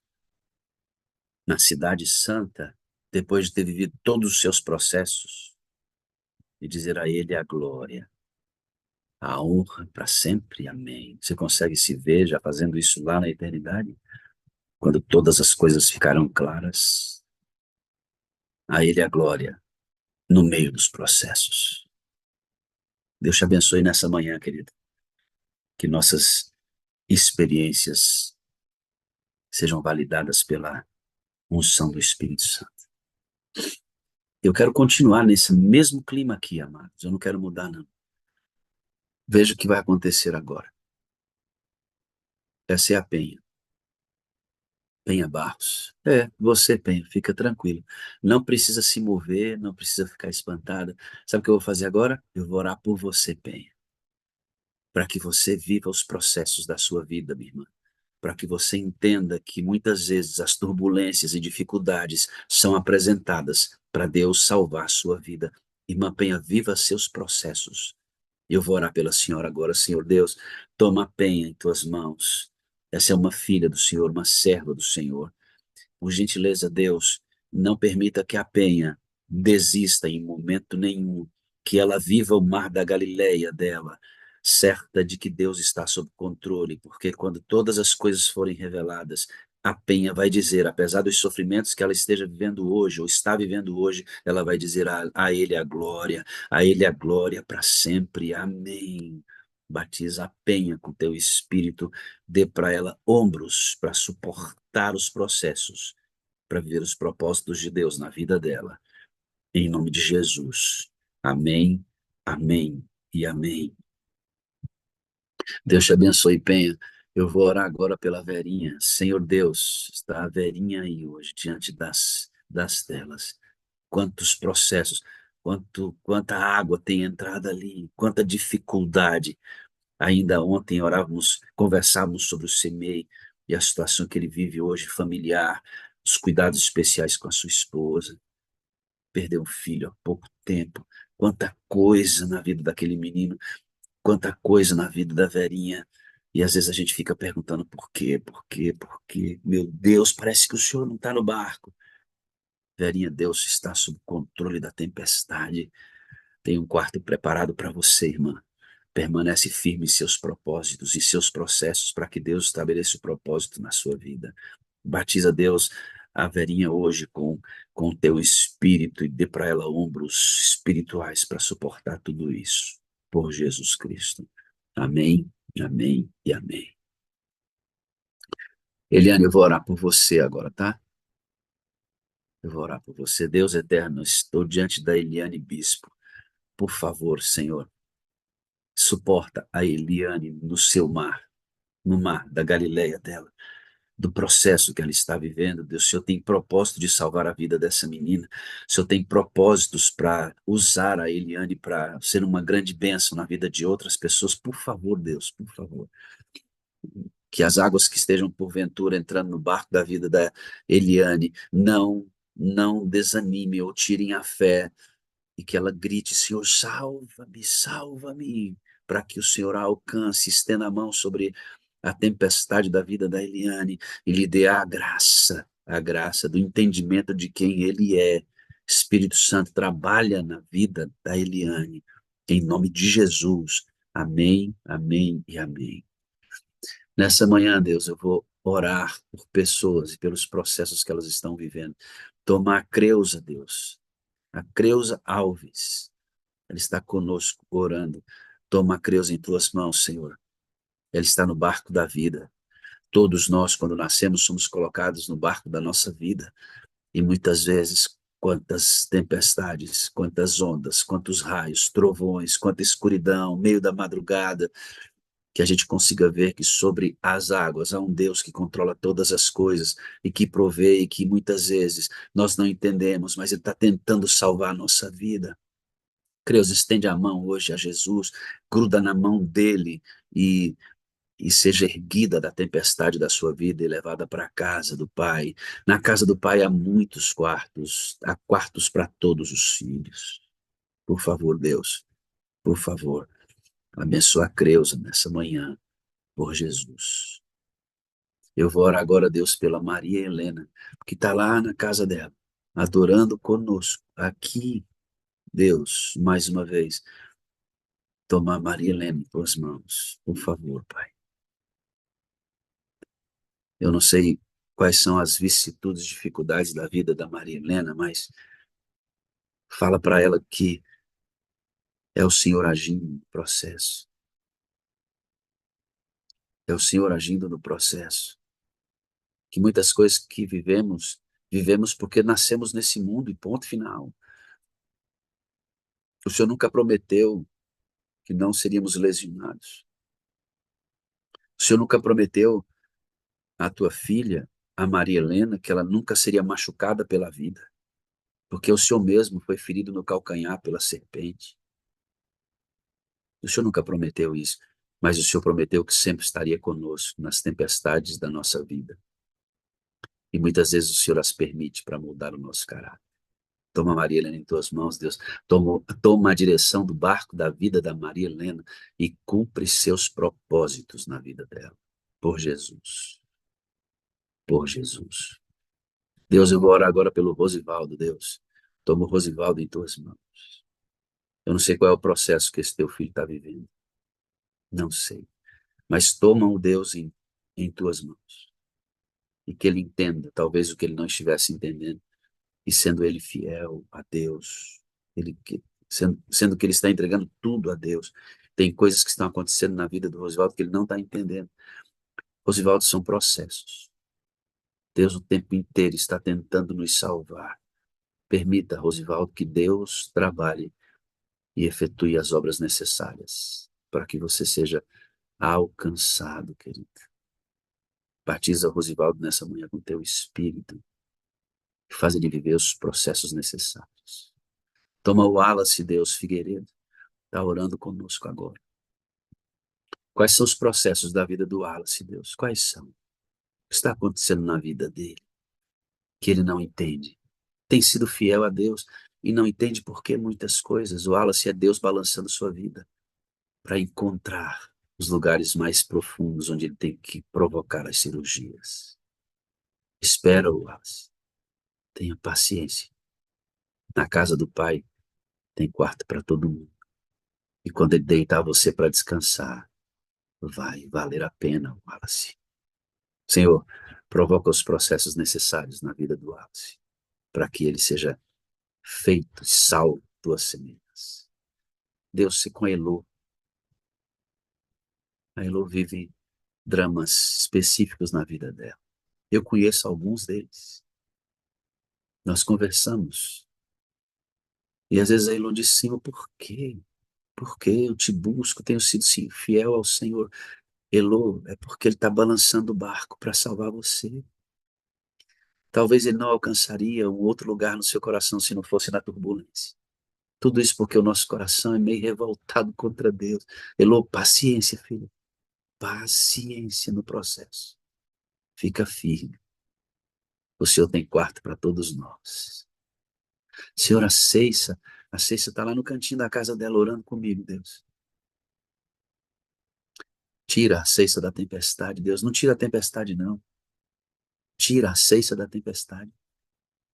na Cidade Santa, depois de ter vivido todos os seus processos, e dizer a Ele a glória, a honra para sempre. Amém. Você consegue se ver já fazendo isso lá na eternidade? Quando todas as coisas ficarão claras, a Ele a glória no meio dos processos. Deus te abençoe nessa manhã, querido. Que nossas experiências sejam validadas pela unção do Espírito Santo. Eu quero continuar nesse mesmo clima aqui, amados. Eu não quero mudar, não. Veja o que vai acontecer agora. Essa é a Penha. Penha Barros. É, você, Penha, fica tranquilo. Não precisa se mover, não precisa ficar espantada. Sabe o que eu vou fazer agora? Eu vou orar por você, Penha. Para que você viva os processos da sua vida, minha irmã. Para que você entenda que muitas vezes as turbulências e dificuldades são apresentadas para Deus salvar sua vida. Irmã Penha, viva seus processos. Eu vou orar pela senhora agora, Senhor Deus, toma a Penha em tuas mãos. Essa é uma filha do Senhor, uma serva do Senhor. Por gentileza, Deus, não permita que a Penha desista em momento nenhum, que ela viva o mar da Galileia dela, certa de que Deus está sob controle, porque quando todas as coisas forem reveladas, a Penha vai dizer, apesar dos sofrimentos que ela esteja vivendo hoje, ou está vivendo hoje, ela vai dizer a Ele a glória para sempre. Amém. Batiza a Penha com teu espírito, dê para ela ombros para suportar os processos, para viver os propósitos de Deus na vida dela. Em nome de Jesus. Amém, amém e amém. Deus te abençoe, Penha. Eu vou orar agora pela Verinha. Senhor Deus, está a Verinha aí hoje, diante das telas. Quantos processos, quanta água tem entrado ali, quanta dificuldade. Ainda ontem orávamos, conversávamos sobre o CEMEI e a situação que ele vive hoje, familiar, os cuidados especiais com a sua esposa. Perdeu um filho há pouco tempo. Quanta coisa na vida daquele menino, quanta coisa na vida da Verinha. E às vezes a gente fica perguntando por quê, por quê, por quê. Meu Deus, parece que o senhor não está no barco. Verinha, Deus está sob controle da tempestade. Tem um quarto preparado para você, irmã. Permanece firme em seus propósitos e seus processos para que Deus estabeleça o propósito na sua vida. Batiza Deus a Verinha hoje com o teu espírito e dê para ela ombros espirituais para suportar tudo isso. Por Jesus Cristo. Amém, amém e amém. Eliane, eu vou orar por você agora, tá? Eu vou orar por você. Deus eterno, estou diante da Eliane Bispo. Por favor, Senhor, suporta a Eliane no seu mar, no mar da Galileia dela, do processo que ela está vivendo. Deus, o Senhor tem propósito de salvar a vida dessa menina. O Senhor tem propósitos para usar a Eliane para ser uma grande bênção na vida de outras pessoas. Por favor, Deus, por favor. Que as águas que estejam porventura entrando no barco da vida da Eliane não desanime ou tirem a fé, e que ela grite: Senhor, salva-me, salva-me, para que o Senhor a alcance, estenda a mão sobre a tempestade da vida da Eliane e lhe dê a graça do entendimento de quem Ele é. Espírito Santo, trabalha na vida da Eliane, em nome de Jesus. Amém, amém e amém. Nessa manhã, Deus, eu vou orar por pessoas e pelos processos que elas estão vivendo. Toma a Creuza, Deus, a Creuza Alves. Ela está conosco, orando. Toma a Creuza em tuas mãos, Senhor. Ela está no barco da vida. Todos nós, quando nascemos, somos colocados no barco da nossa vida. E muitas vezes, quantas tempestades, quantas ondas, quantos raios, trovões, quanta escuridão, meio da madrugada, que a gente consiga ver que sobre as águas há um Deus que controla todas as coisas e que provê, e que muitas vezes nós não entendemos, mas Ele está tentando salvar a nossa vida. Creus, estende a mão hoje a Jesus, gruda na mão dele e, e seja erguida da tempestade da sua vida e levada para a casa do Pai. Na casa do Pai há muitos quartos, há quartos para todos os filhos. Por favor, Deus, por favor, abençoa a Creuza nessa manhã, por Jesus. Eu vou orar agora, Deus, pela Maria Helena, que está lá na casa dela, adorando conosco. Aqui, Deus, mais uma vez, toma a Maria Helena em tuas mãos, por favor, Pai. Eu não sei quais são as vicissitudes, dificuldades da vida da Maria Helena, mas fala para ela que é o Senhor agindo no processo. É o Senhor agindo no processo. Que muitas coisas que vivemos, vivemos porque nascemos nesse mundo e ponto final. O Senhor nunca prometeu que não seríamos lesionados. O Senhor nunca prometeu à tua filha, a Maria Helena, que ela nunca seria machucada pela vida, porque o Senhor mesmo foi ferido no calcanhar pela serpente. O Senhor nunca prometeu isso, mas o Senhor prometeu que sempre estaria conosco nas tempestades da nossa vida. E muitas vezes o Senhor as permite para mudar o nosso caráter. Toma Maria Helena em tuas mãos, Deus. Toma a direção do barco da vida da Maria Helena e cumpre seus propósitos na vida dela. Por Jesus. Por Jesus. Deus, eu vou orar agora pelo Rosivaldo, Deus. Toma o Rosivaldo em tuas mãos. Eu não sei qual é o processo que esse teu filho está vivendo. Não sei. Mas toma o Deus em tuas mãos. E que ele entenda, talvez o que ele não estivesse entendendo. E sendo ele fiel a Deus, sendo que ele está entregando tudo a Deus. Tem coisas que estão acontecendo na vida do Rosivaldo que ele não está entendendo. Rosivaldo, são processos. Deus o tempo inteiro está tentando nos salvar. Permita, Rosivaldo, que Deus trabalhe e efetue as obras necessárias para que você seja alcançado, querido. Batiza Rosivaldo nessa manhã com teu espírito e faz ele viver os processos necessários. Toma o Wallace, Deus, Figueiredo, está orando conosco agora. Quais são os processos da vida do Wallace, Deus? Quais são? O que está acontecendo na vida dele que ele não entende? Tem sido fiel a Deus e não entende por que muitas coisas. O Wallace é Deus balançando sua vida para encontrar os lugares mais profundos onde ele tem que provocar as cirurgias. Espera, Wallace. Tenha paciência. Na casa do Pai tem quarto para todo mundo. E quando ele deitar você para descansar, vai valer a pena, Wallace. Senhor, provoca os processos necessários na vida do Wallace, para que ele seja feito, salvo tuas sementes. Deus, se com a Elo vive dramas específicos na vida dela. Eu conheço alguns deles. Nós conversamos. E às vezes a Elo diz, Senhor, por quê? Porque eu te busco, tenho sido sim, fiel ao Senhor. Elo, é porque ele está balançando o barco para salvar você. Talvez ele não alcançaria um outro lugar no seu coração se não fosse na turbulência. Tudo isso porque o nosso coração é meio revoltado contra Deus. Elô, paciência, filho. Paciência no processo. Fica firme. O Senhor tem quarto para todos nós. Senhor, a Ceissa está lá no cantinho da casa dela orando comigo, Deus. Tira a Ceissa da tempestade, Deus. Não tira a tempestade, não. Tira a Ceissa da tempestade.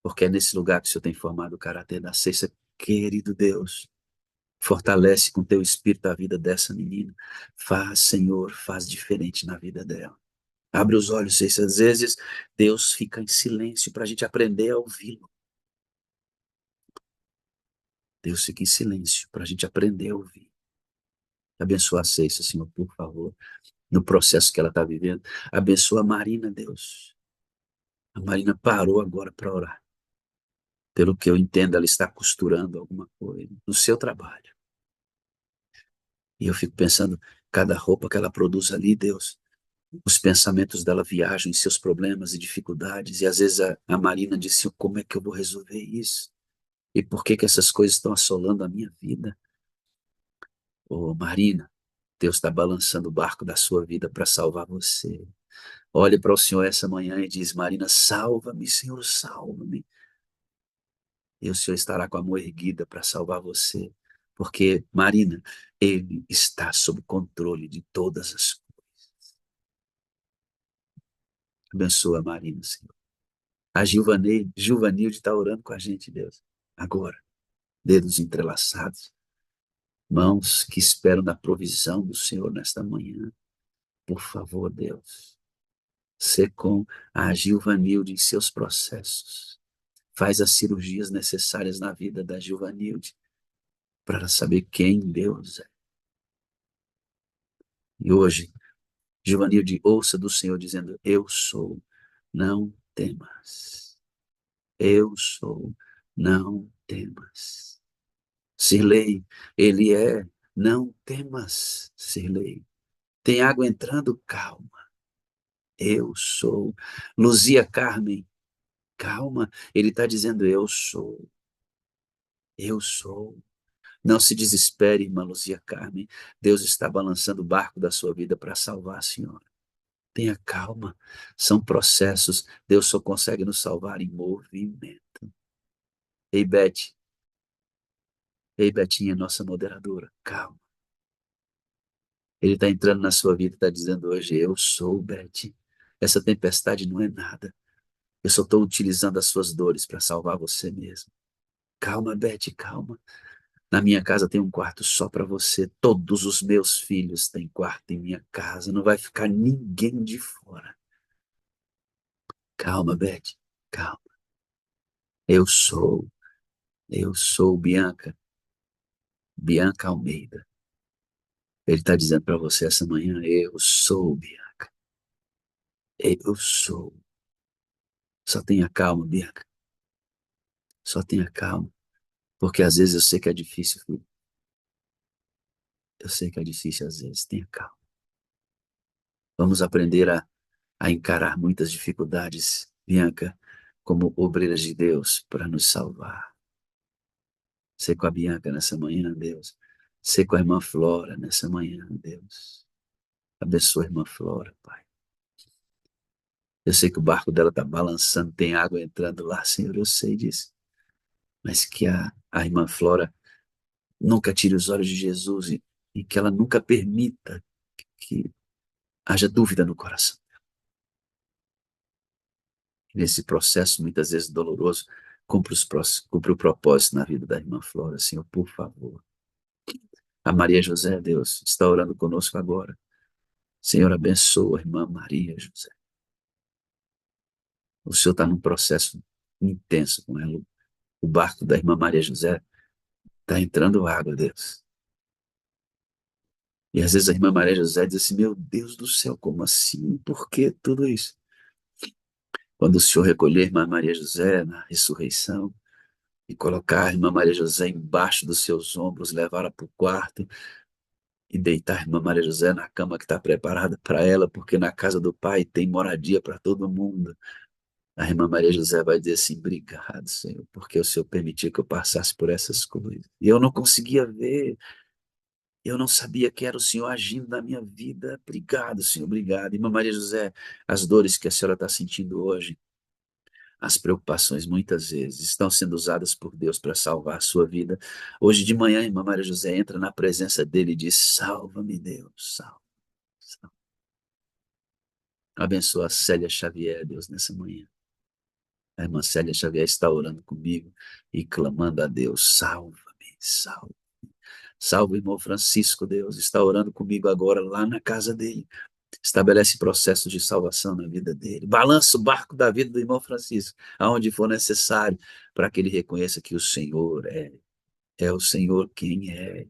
Porque é nesse lugar que o Senhor tem formado o caráter da Ceissa, querido Deus. Fortalece com teu espírito a vida dessa menina. Faz, Senhor, faz diferente na vida dela. Abre os olhos, às vezes Deus fica em silêncio para a gente aprender a ouvi-lo. Deus fica em silêncio para a gente aprender a ouvir. Abençoa a Ceissa, Senhor, por favor, no processo que ela está vivendo. Abençoa a Marina, Deus. A Marina parou agora para orar. Pelo que eu entendo, ela está costurando alguma coisa no seu trabalho. E eu fico pensando, cada roupa que ela produz ali, Deus, os pensamentos dela viajam em seus problemas e dificuldades, e às vezes a Marina disse, como é que eu vou resolver isso? E por que que essas coisas estão assolando a minha vida? Ô Marina, Deus está balançando o barco da sua vida para salvar você. Olhe para o Senhor essa manhã e diz, Marina, salva-me, Senhor, salva-me. E o Senhor estará com a mão erguida para salvar você. Porque, Marina, Ele está sob controle de todas as coisas. Abençoa a Marina, Senhor. A Gilvanilde está orando com a gente, Deus. Agora, dedos entrelaçados, mãos que esperam na provisão do Senhor nesta manhã. Por favor, Deus, sê com a Gilvanilde em seus processos. Faz as cirurgias necessárias na vida da Gilvanilde para ela saber quem Deus é. E hoje, Gilvanilde, ouça do Senhor dizendo: eu sou, não temas. Eu sou, não temas. Sirlei, ele é, não temas, Sirlei. Tem água entrando, calma. Eu sou. Luzia Carmen, calma. Ele está dizendo: eu sou, eu sou. Não se desespere, irmã Luzia Carmen. Deus está balançando o barco da sua vida para salvar a senhora. Tenha calma. São processos. Deus só consegue nos salvar em movimento. Ei, Beth. Ei, Betinha, nossa moderadora. Calma. Ele está entrando na sua vida e está dizendo hoje: eu sou, Beth. Essa tempestade não é nada. Eu só estou utilizando as suas dores para salvar você mesmo. Calma, Beth, calma. Na minha casa tem um quarto só para você. Todos os meus filhos têm quarto em minha casa. Não vai ficar ninguém de fora. Calma, Beth. Calma. Eu sou. Eu sou Bianca. Bianca Almeida. Ele está dizendo para você essa manhã: eu sou Bianca. Eu sou. Só tenha calma, Bianca. Só tenha calma. Porque às vezes eu sei que é difícil, filho. Eu sei que é difícil às vezes. Tenha calma. Vamos aprender a encarar muitas dificuldades, Bianca, como obreiras de Deus para nos salvar. Ser com a Bianca nessa manhã, Deus. Ser com a irmã Flora nessa manhã, Deus. Abençoa a irmã Flora, Pai. Eu sei que o barco dela está balançando, tem água entrando lá, Senhor, eu sei disso. Mas que a irmã Flora nunca tire os olhos de Jesus e que ela nunca permita que haja dúvida no coração. Nesse processo, muitas vezes doloroso, cumpre o propósito na vida da irmã Flora, Senhor, por favor. A Maria José, Deus, está orando conosco agora. Senhor, abençoa a irmã Maria José. O Senhor está num processo intenso com ela. O barco da irmã Maria José está entrando água, Deus. E às vezes a irmã Maria José diz assim: meu Deus do céu, como assim? Por que tudo isso? Quando o Senhor recolher a irmã Maria José na ressurreição e colocar a irmã Maria José embaixo dos seus ombros, levá-la para o quarto e deitar a irmã Maria José na cama que está preparada para ela, porque na casa do Pai tem moradia para todo mundo. A irmã Maria José vai dizer assim: obrigado, Senhor, porque o Senhor permitiu que eu passasse por essas coisas. E eu não conseguia ver, eu não sabia que era o Senhor agindo na minha vida. Obrigado, Senhor, obrigado. Irmã Maria José, as dores que a senhora está sentindo hoje, as preocupações muitas vezes estão sendo usadas por Deus para salvar a sua vida. Hoje de manhã, a irmã Maria José entra na presença dele e diz: salva-me, Deus, salva. Salva. Abençoa a Célia Xavier, Deus, nessa manhã. A irmã Célia Xavier está orando comigo e clamando a Deus: salva-me, salva. Salva o irmão Francisco, Deus, está orando comigo agora lá na casa dele. Estabelece processos de salvação na vida dele. Balança o barco da vida do irmão Francisco, aonde for necessário, para que ele reconheça que o Senhor é o Senhor quem é.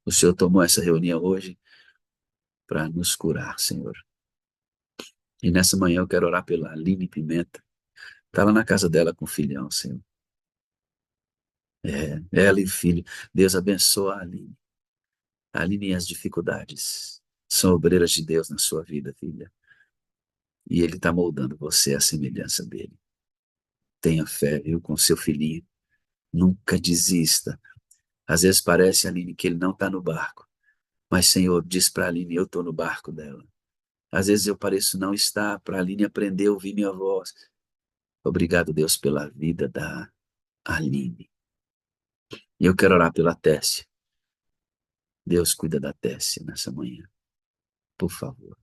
O Senhor tomou essa reunião hoje para nos curar, Senhor. E nessa manhã eu quero orar pela Aline Pimenta. Está lá na casa dela com o filhão, Senhor. Ela e o filho. Deus abençoa a Aline. A Aline e as dificuldades são obreiras de Deus na sua vida, filha. E Ele está moldando você à semelhança dele. Tenha fé, viu, com seu filhinho. Nunca desista. Às vezes parece, Aline, que ele não está no barco. Mas, Senhor, diz para a Aline: eu estou no barco dela. Às vezes eu pareço não estar, para a Aline aprender a ouvir minha voz. Obrigado, Deus, pela vida da Aline. E eu quero orar pela Tessia. Deus cuida da Tessia nessa manhã. Por favor.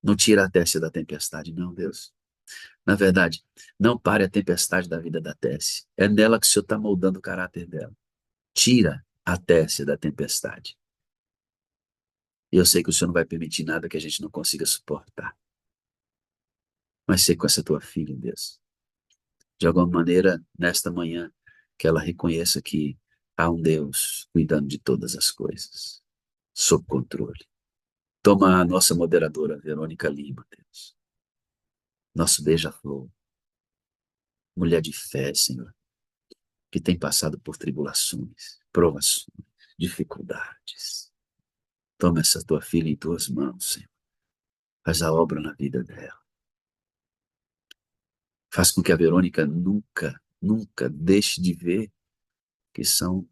Não tira a Tessia da tempestade, não, Deus. Na verdade, não pare a tempestade da vida da Tessia. É nela que o Senhor está moldando o caráter dela. Tira a Tessia da tempestade. E eu sei que o Senhor não vai permitir nada que a gente não consiga suportar. Mas sei com essa tua filha, Deus. De alguma maneira, nesta manhã, que ela reconheça que há um Deus cuidando de todas as coisas, sob controle. Toma a nossa moderadora, Verônica Lima, Deus. Nosso beija-flor, mulher de fé, Senhor, que tem passado por tribulações, provações, dificuldades. Toma essa tua filha em tuas mãos, Senhor. Faz a obra na vida dela. Faz com que a Verônica nunca, nunca deixe de ver que são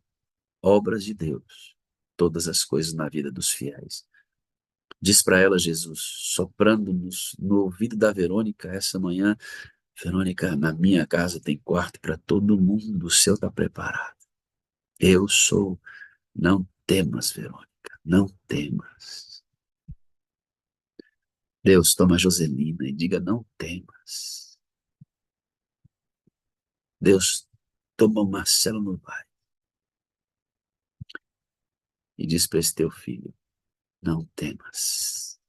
obras de Deus, todas as coisas na vida dos fiéis. Diz para ela, Jesus, soprando-nos no ouvido da Verônica essa manhã: Verônica, na minha casa tem quarto para todo mundo, o seu está preparado. Eu sou. Não temas, Verônica, não temas. Deus, toma a Joselina e diga: não temas. Deus, toma o Marcelo Novaes e diz para esse teu filho: não temas.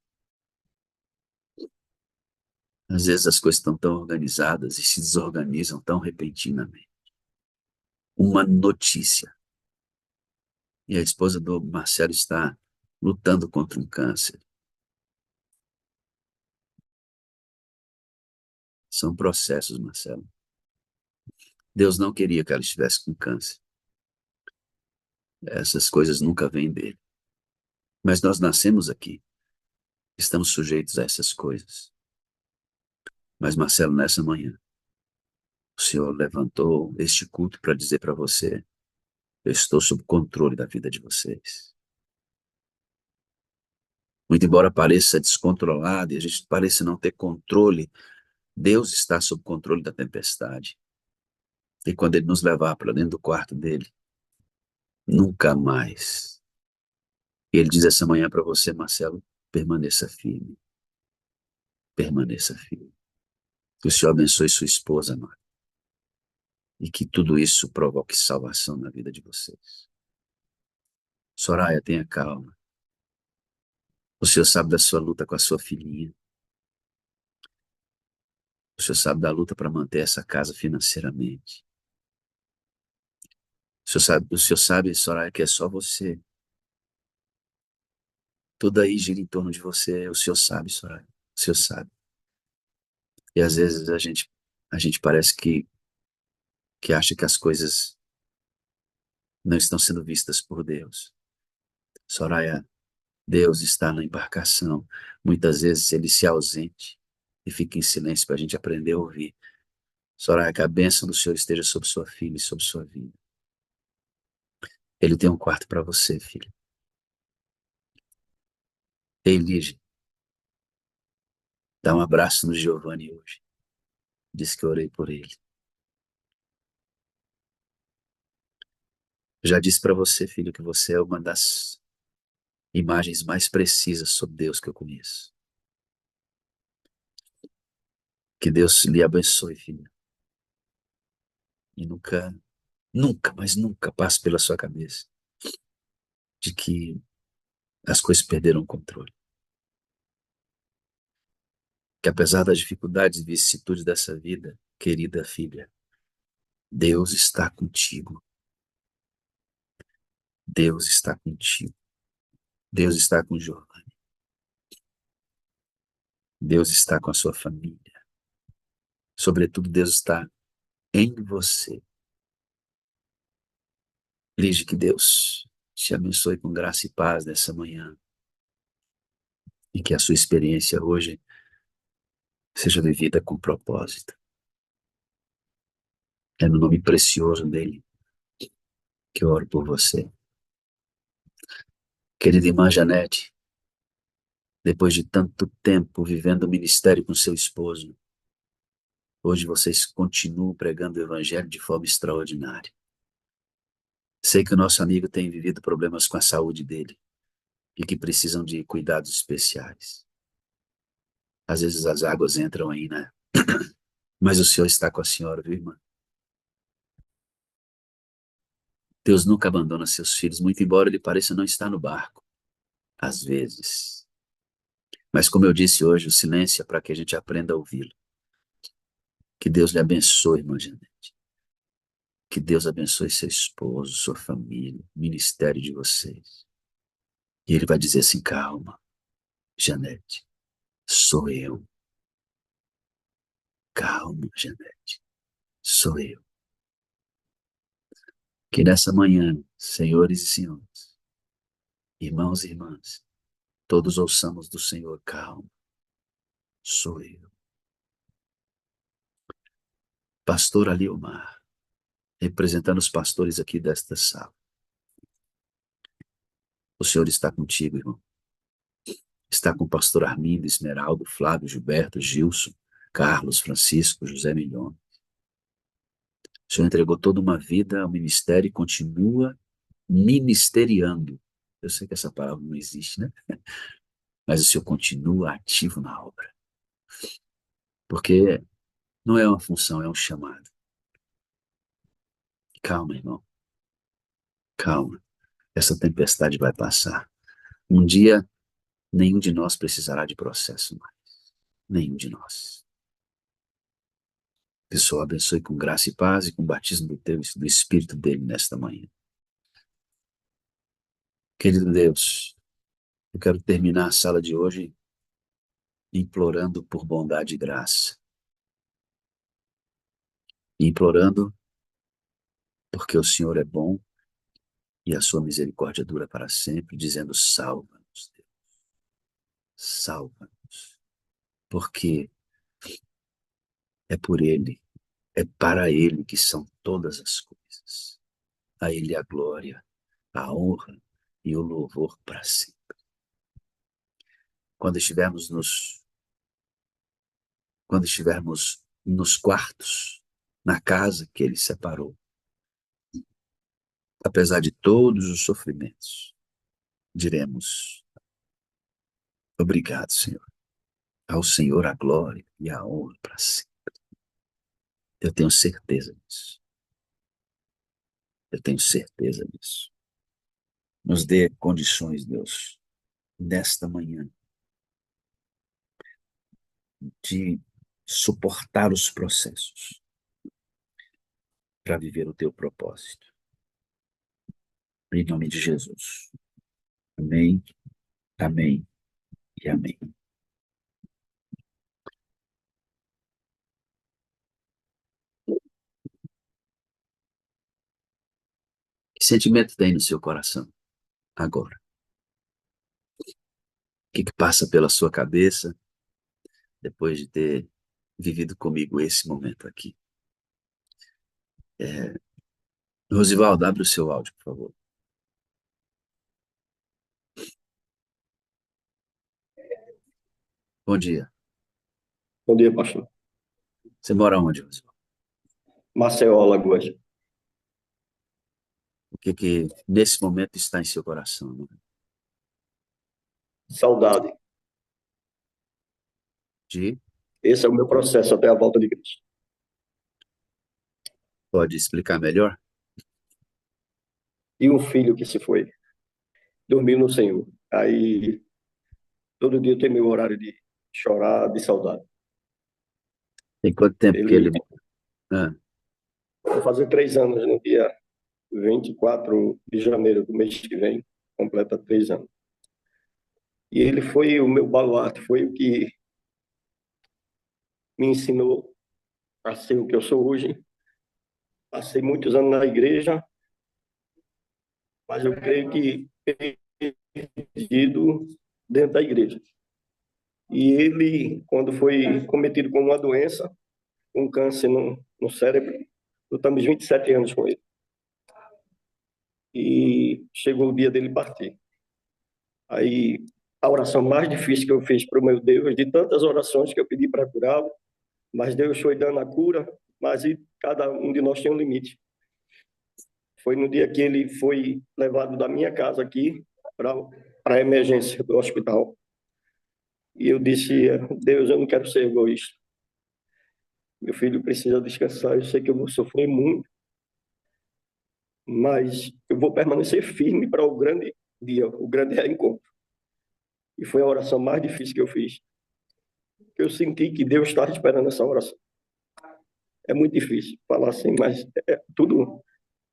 Às vezes as coisas estão tão organizadas e se desorganizam tão repentinamente. Uma notícia. E a esposa do Marcelo está lutando contra um câncer. São processos, Marcelo. Deus não queria que ela estivesse com câncer. Essas coisas nunca vêm dele. Mas nós nascemos aqui. Estamos sujeitos a essas coisas. Mas, Marcelo, nessa manhã, o Senhor levantou este culto para dizer para você: eu estou sob controle da vida de vocês. Muito embora pareça descontrolado e a gente pareça não ter controle, Deus está sob controle da tempestade. E quando Ele nos levar para dentro do quarto dele, nunca mais. E Ele diz essa manhã para você, Marcelo: permaneça firme. Permaneça firme. Que o Senhor abençoe sua esposa, amada. E que tudo isso provoque salvação na vida de vocês. Soraya, tenha calma. O Senhor sabe da sua luta com a sua filhinha. O Senhor sabe da luta para manter essa casa financeiramente. O Senhor sabe, Soraya, que é só você. Tudo aí gira em torno de você. O Senhor sabe, Soraya. O Senhor sabe. E às vezes a gente parece que acha que as coisas não estão sendo vistas por Deus. Soraya, Deus está na embarcação. Muitas vezes ele se ausente e fica em silêncio para a gente aprender a ouvir. Soraya, que a bênção do Senhor esteja sobre sua filha e sobre sua vida. Ele tem um quarto para você, filha. Ei, Lígia, dá um abraço no Giovanni hoje. Diz que eu orei por ele. Já disse para você, filho, que você é uma das imagens mais precisas sobre Deus que eu conheço. Que Deus lhe abençoe, filho. E nunca, nunca, mas nunca passe pela sua cabeça de que as coisas perderam o controle. Que apesar das dificuldades e vicissitudes dessa vida, querida filha, Deus está contigo. Deus está contigo. Deus está com Giovanni. Deus está com a sua família. Sobretudo, Deus está em você. Lige que Deus te abençoe com graça e paz nessa manhã. E que a sua experiência hoje seja vivida com propósito. É no nome precioso dele que eu oro por você. Querida irmã Janete, depois de tanto tempo vivendo o ministério com seu esposo, hoje vocês continuam pregando o evangelho de forma extraordinária. Sei que o nosso amigo tem vivido problemas com a saúde dele e que precisam de cuidados especiais. Às vezes as águas entram aí, né? Mas o Senhor está com a senhora, viu, irmã? Deus nunca abandona seus filhos, muito embora ele pareça não estar no barco, às vezes. Mas como eu disse hoje, o silêncio é para que a gente aprenda a ouvi-lo. Que Deus lhe abençoe, irmã Janete. Que Deus abençoe seu esposo, sua família, o ministério de vocês. E ele vai dizer assim: calma, Janete, sou eu. Calma, Janete, sou eu. Que nessa manhã, senhores e senhores, irmãos e irmãs, todos ouçamos do Senhor: calma, sou eu. Pastor Aliomar, representando os pastores aqui desta sala. O Senhor está contigo, irmão. Está com o pastor Armindo, Esmeraldo, Flávio, Gilberto, Gilson, Carlos, Francisco, José Milhon. O Senhor entregou toda uma vida ao ministério e continua ministeriando. Eu sei que essa palavra não existe, né? Mas o Senhor continua ativo na obra. Porque não é uma função, é um chamado. Calma, irmão. Calma. Essa tempestade vai passar. Um dia, nenhum de nós precisará de processo mais. Nenhum de nós. Pessoal, abençoe com graça e paz e com o batismo do Espírito dele nesta manhã. Querido Deus, eu quero terminar a sala de hoje implorando por bondade e graça. Implorando porque o Senhor é bom e a sua misericórdia dura para sempre, dizendo: salva-nos, Deus, salva-nos. Porque é por Ele, é para Ele que são todas as coisas. A Ele a glória, a honra e o louvor para sempre. Quando estivermos nos quartos, na casa que Ele separou, apesar de todos os sofrimentos, diremos: obrigado, Senhor. Ao Senhor a glória e a honra para sempre. Eu tenho certeza disso. Eu tenho certeza disso. Nos dê condições, Deus, nesta manhã, de suportar os processos para viver o teu propósito. Em nome de Jesus. Amém, amém e amém. Que sentimento tem no seu coração agora? O que passa pela sua cabeça depois de ter vivido comigo esse momento aqui? Rosivaldo, abre o seu áudio, por favor. Bom dia. Bom dia, pastor. Você mora onde, Rosivaldo? Maceió, Alagoas. O que nesse momento está em seu coração? Né? Saudade. De, Esse é o meu processo até a volta de Cristo. pode explicar melhor? E um filho que se foi, dormiu no Senhor. Aí, todo dia eu tenho meu horário de chorar de saudade. Tem quanto tempo que ele... Ele Ah, vai fazer 3 anos, no dia 24 de janeiro do mês que vem, completa 3 anos. E ele foi o meu baluarte, foi o que me ensinou a ser o que eu sou hoje. Passei muitos anos na igreja, mas eu creio que perdido dentro da igreja. E ele, quando foi cometido com uma doença, um câncer no cérebro, lutamos 27 anos com ele. E chegou o dia dele partir. Aí, a oração mais difícil que eu fiz para o meu Deus, de tantas orações que eu pedi para curá-lo, mas Deus foi dando a cura, mas cada um de nós tem um limite. Foi no dia que ele foi levado da minha casa aqui para a emergência do hospital. E eu disse, Deus, eu não quero ser egoísta. Meu filho precisa descansar. Eu sei que eu vou sofrer muito, mas eu vou permanecer firme para o grande dia, o grande reencontro. E foi a oração mais difícil que eu fiz. Eu senti que Deus estava esperando essa oração. É muito difícil falar assim, mas é tudo.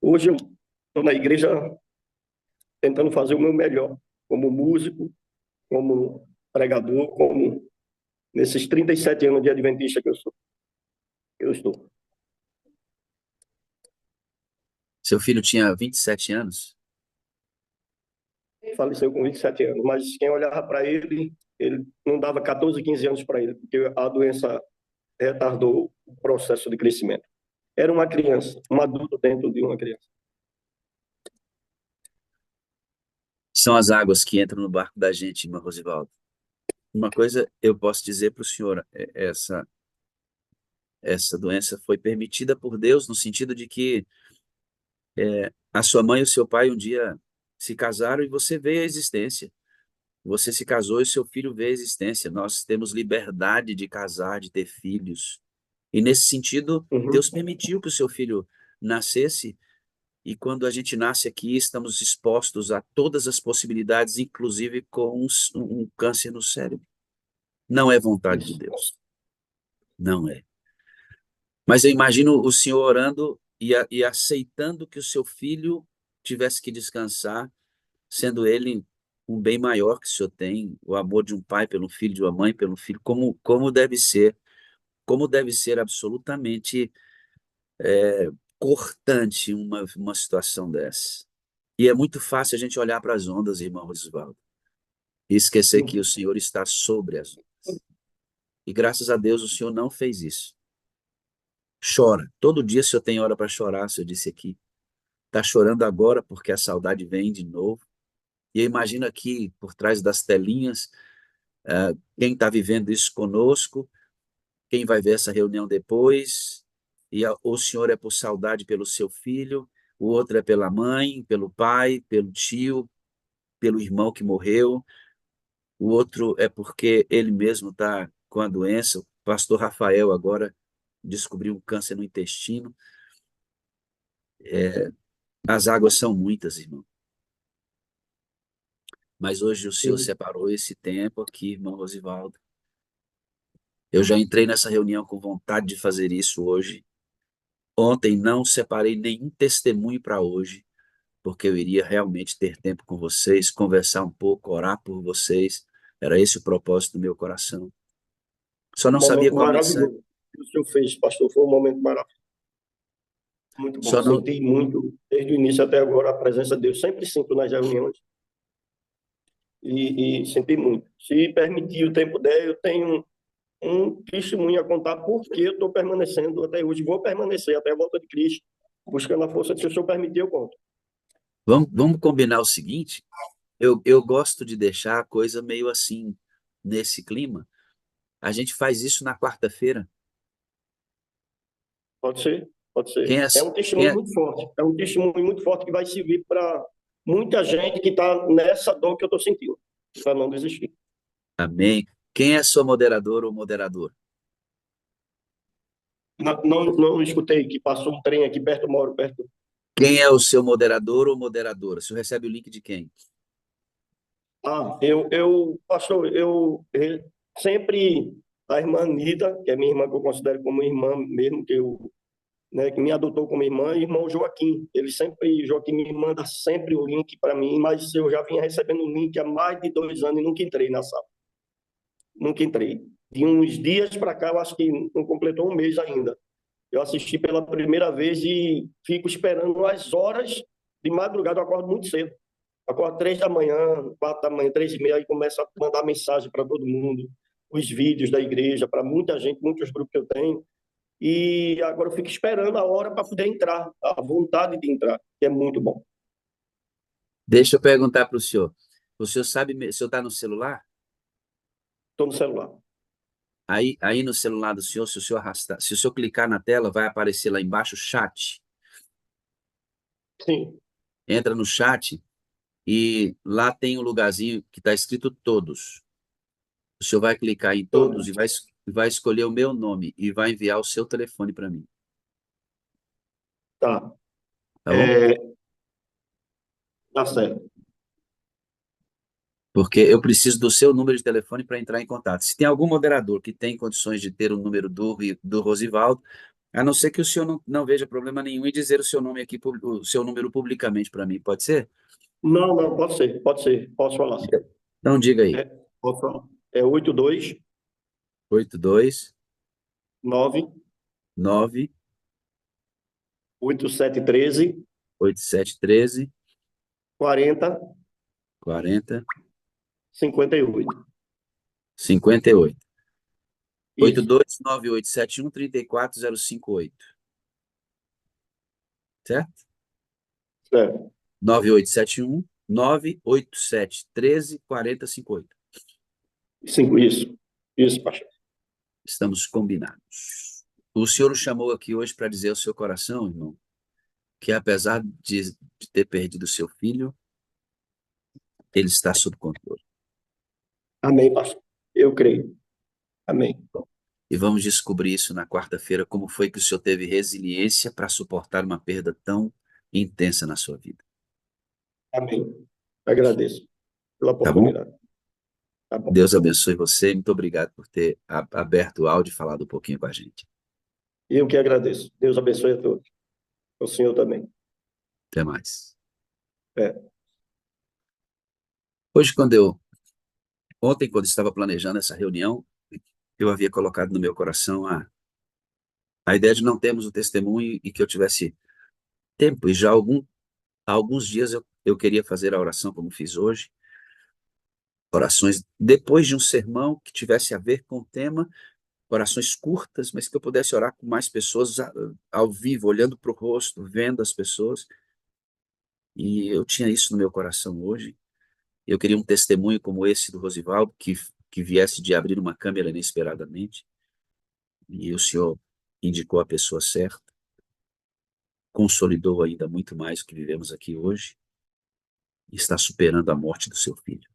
Hoje eu estou na igreja tentando fazer o meu melhor, como músico, como pregador, como nesses 37 anos de adventista que eu estou. Seu filho tinha 27 anos? Faleceu com 27 anos, mas quem olhava para ele não dava 14, 15 anos para ele, porque a doença retardou o processo de crescimento. Era uma criança, um adulto dentro de uma criança. São as águas que entram no barco da gente, irmã Rosivaldo. Uma coisa eu posso dizer para o senhor, essa doença foi permitida por Deus no sentido de que a sua mãe e o seu pai um dia se casaram e você veio à existência. Você se casou e seu filho veio à existência. Nós temos liberdade de casar, de ter filhos. E nesse sentido, Uhum. Deus permitiu que o seu filho nascesse. E quando a gente nasce aqui, estamos expostos a todas as possibilidades, inclusive com um câncer no cérebro. Não é vontade de Isso. Deus. Não é. Mas eu imagino o senhor orando e aceitando que o seu filho tivesse que descansar, sendo ele um bem maior que o senhor tem, o amor de um pai pelo filho, de uma mãe pelo filho, como deve ser absolutamente cortante uma situação dessa. E é muito fácil a gente olhar para as ondas, irmão Osvaldo, e esquecer que o Senhor está sobre as ondas. E graças a Deus o Senhor não fez isso. Chora. Todo dia o Senhor tem hora para chorar, o Senhor disse aqui. Está chorando agora porque a saudade vem de novo. E eu imagino aqui, por trás das telinhas, quem está vivendo isso conosco, quem vai ver essa reunião depois. O senhor é por saudade pelo seu filho, o outro é pela mãe, pelo pai, pelo tio, pelo irmão que morreu, o outro é porque ele mesmo está com a doença. O pastor Rafael agora descobriu um câncer no intestino. As águas são muitas, irmão. Mas hoje o Senhor Sim. separou esse tempo aqui, irmão Rosivaldo. Eu já entrei nessa reunião com vontade de fazer isso hoje. Ontem não separei nenhum testemunho para hoje, porque eu iria realmente ter tempo com vocês, conversar um pouco, orar por vocês. Era esse o propósito do meu coração. Só Um não sabia momento qual mensagem. maravilhoso que o senhor fez, pastor. Foi um momento maravilhoso. Muito bom. Só não. Senti muito, desde o início até agora, a presença de Deus. Sempre sinto nas reuniões e senti muito. Se permitir o tempo der, eu tenho um testemunho a contar porque eu estou permanecendo até hoje. Vou permanecer até a volta de Cristo, buscando a força de se o Senhor permitir, eu conto. Vamos combinar o seguinte: eu gosto de deixar a coisa meio assim, nesse clima. A gente faz isso na quarta-feira. Pode ser? Pode ser. Quem é, É um quem testemunho é, muito forte. É um testemunho muito forte que vai servir para muita gente que está nessa dor que eu estou sentindo, para não desistir. amém. Quem é sua moderadora ou moderador? Não escutei que passou um trem aqui perto, eu moro perto. Quem é o seu moderador ou moderadora? O senhor recebe o link de quem? Pastor, sempre a irmã Anitta, que é minha irmã que eu considero como irmã mesmo, que me adotou como irmã, e irmão Joaquim. Joaquim me manda sempre o link para mim, mas eu já vinha recebendo o link há mais de 2 anos e nunca entrei na sala. Nunca entrei. De uns dias para cá, eu acho que não completou um mês ainda. Eu assisti pela primeira vez e fico esperando as horas de madrugada, eu acordo muito cedo. Acordo 3 da manhã, 4 da manhã, 3h30, e começo a mandar mensagem para todo mundo, os vídeos da igreja, para muita gente, muitos grupos que eu tenho. E agora eu fico esperando a hora para poder entrar, a vontade de entrar, que é muito bom. Deixa eu perguntar para o senhor. O senhor sabe, o senhor está no celular? Estou no celular. Aí no celular do senhor, se o senhor arrastar, se o senhor clicar na tela, vai aparecer lá embaixo chat. Sim, Entra no chat e lá tem um lugarzinho que está escrito todos. O senhor vai clicar em todos Todos. e vai escolher o meu nome e vai enviar o seu telefone para mim, Tá. tá bom? É, tá certo. Porque eu preciso do seu número de telefone para entrar em contato. Se tem algum moderador que tem condições de ter o número do Rosivaldo, a não ser que o senhor não veja problema nenhum em dizer o seu nome aqui, o seu número publicamente para mim, pode ser? Não, não, pode ser, pode ser. Posso falar sim. Então diga aí. É, posso falar. É 82 82 9 9 8713 8713 40 40 58. 58. Isso. 82987134058, certo? Certo. 9871 987134058. Cinco, isso. Isso, pastor. Estamos combinados. O senhor o chamou aqui hoje para dizer ao seu coração, irmão, que apesar de ter perdido seu filho, ele está sob controle. Amém, pastor. Eu creio. Amém. E vamos descobrir isso na quarta-feira, como foi que o senhor teve resiliência para suportar uma perda tão intensa na sua vida. Amém. Agradeço pela Tá bom? oportunidade. Tá bom. Deus abençoe você. Muito obrigado por ter aberto o áudio e falado um pouquinho com a gente. Eu que agradeço. Deus abençoe a todos. O senhor também. Até mais. É. Hoje, ontem, quando estava planejando essa reunião, eu havia colocado no meu coração a ideia de não termos o testemunho e que eu tivesse tempo. E já há alguns dias eu queria fazer a oração como fiz hoje, orações depois de um sermão que tivesse a ver com o tema, orações curtas, mas que eu pudesse orar com mais pessoas ao vivo, olhando para o rosto, vendo as pessoas. E eu tinha isso no meu coração hoje. Eu queria um testemunho como esse do Rosivaldo, que viesse de abrir uma câmera inesperadamente, e o Senhor indicou a pessoa certa, consolidou ainda muito mais o que vivemos aqui hoje, e está superando a morte do seu filho.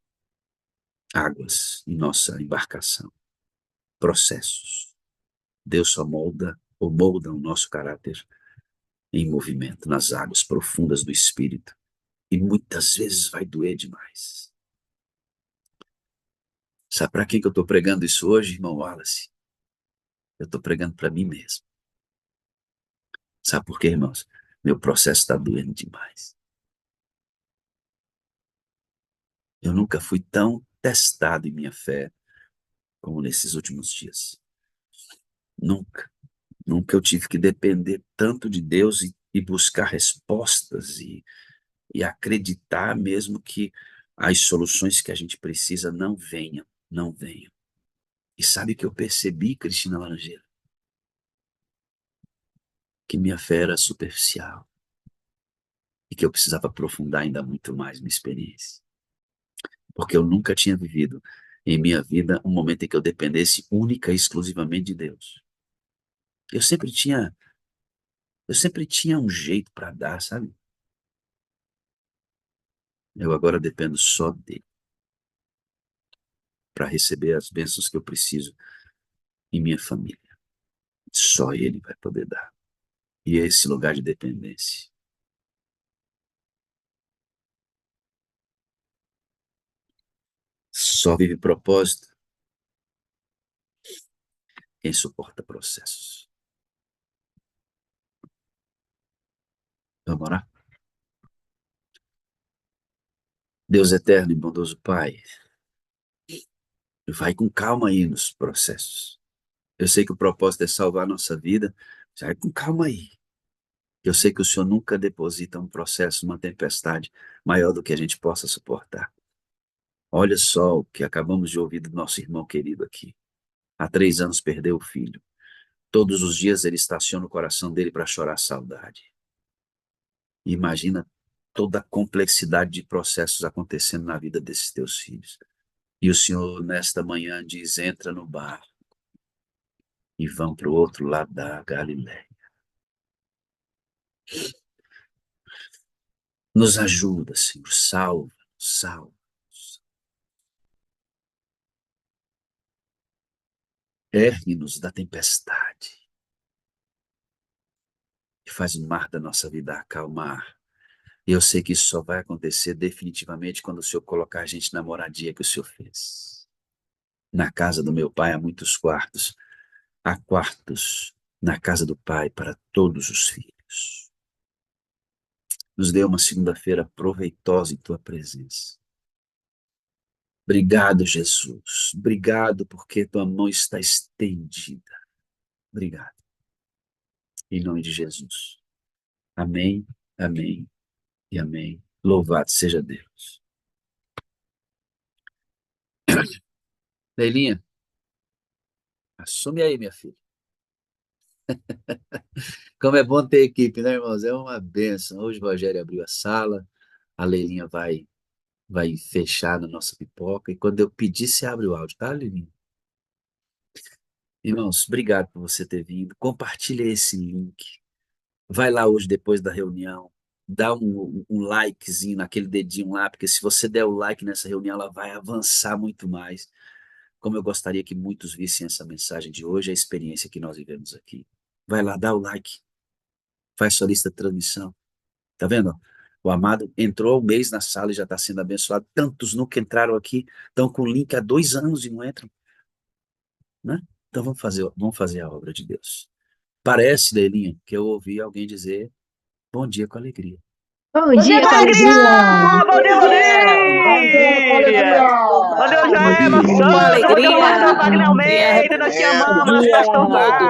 Águas em nossa embarcação, processos. Deus só molda o nosso caráter em movimento, nas águas profundas do Espírito, e muitas vezes vai doer demais. Sabe para quem que eu estou pregando isso hoje, irmão Wallace? Eu estou pregando para mim mesmo. Sabe por quê, irmãos? Meu processo está doendo demais. Eu nunca fui tão testado em minha fé como nesses últimos dias. Nunca. Nunca eu tive que depender tanto de Deus e buscar respostas e acreditar mesmo que as soluções que a gente precisa não venham, não venham. E sabe o que eu percebi, Cristina Laranjeira? Que minha fé era superficial e que eu precisava aprofundar ainda muito mais minha experiência. Porque eu nunca tinha vivido em minha vida um momento em que eu dependesse única e exclusivamente de Deus. Eu sempre tinha, eu sempre tinha um jeito para dar, sabe? Eu agora dependo só dele para receber as bênçãos que eu preciso em minha família. Só ele vai poder dar. E é esse lugar de dependência. Só vive propósito quem suporta processos. Vamos orar? Deus eterno e bondoso Pai, vai com calma aí nos processos. Eu sei que o propósito é salvar a nossa vida, mas vai com calma aí. Eu sei que o Senhor nunca deposita um processo, uma tempestade maior do que a gente possa suportar. Olha só o que acabamos de ouvir do nosso irmão querido aqui. Há 3 anos perdeu o filho. Todos os dias ele estaciona o coração dele para chorar saudade. Imagina toda a complexidade de processos acontecendo na vida desses teus filhos. E o Senhor, nesta manhã, diz: entra no barco e vão para o outro lado da Galiléia. Nos ajuda, Senhor, salva, salva. ergue-nos da tempestade e faz o mar da nossa vida acalmar. E eu sei que isso só vai acontecer definitivamente quando o Senhor colocar a gente na moradia que o Senhor fez. Na casa do meu pai há muitos quartos. Há quartos na casa do Pai para todos os filhos. Nos dê uma segunda-feira proveitosa em Tua presença. Obrigado, Jesus. Obrigado porque Tua mão está estendida. Obrigado. Em nome de Jesus. Amém, amém e amém. Louvado seja Deus. Leilinha, assume aí, minha filha. Como é bom ter equipe, né, irmãos? É uma bênção. Hoje o Rogério abriu a sala, a Leilinha vai fechar na nossa pipoca, e quando eu pedir, você abre o áudio, tá, Leilinha? Irmãos, obrigado por você ter vindo. Compartilha esse link. Vai lá hoje, depois da reunião, dá um likezinho naquele dedinho lá, porque se você der o like nessa reunião, ela vai avançar muito mais. Como eu gostaria que muitos vissem essa mensagem de hoje, a experiência que nós vivemos aqui. Vai lá, dá o like, faz sua lista de transmissão. Tá vendo? O amado entrou um mês na sala e já está sendo abençoado. Tantos nunca entraram aqui, estão com o link há 2 anos e não entram. Né? Então vamos fazer a obra de Deus. Parece, Leilinha, que eu ouvi alguém dizer bom dia com alegria. Bom dia, com alegria! Bom dia, bom dia! Bom dia, Joelma Santos! Bom dia, pastor Wagner Almeida! Nós te amamos, pastor Wagner!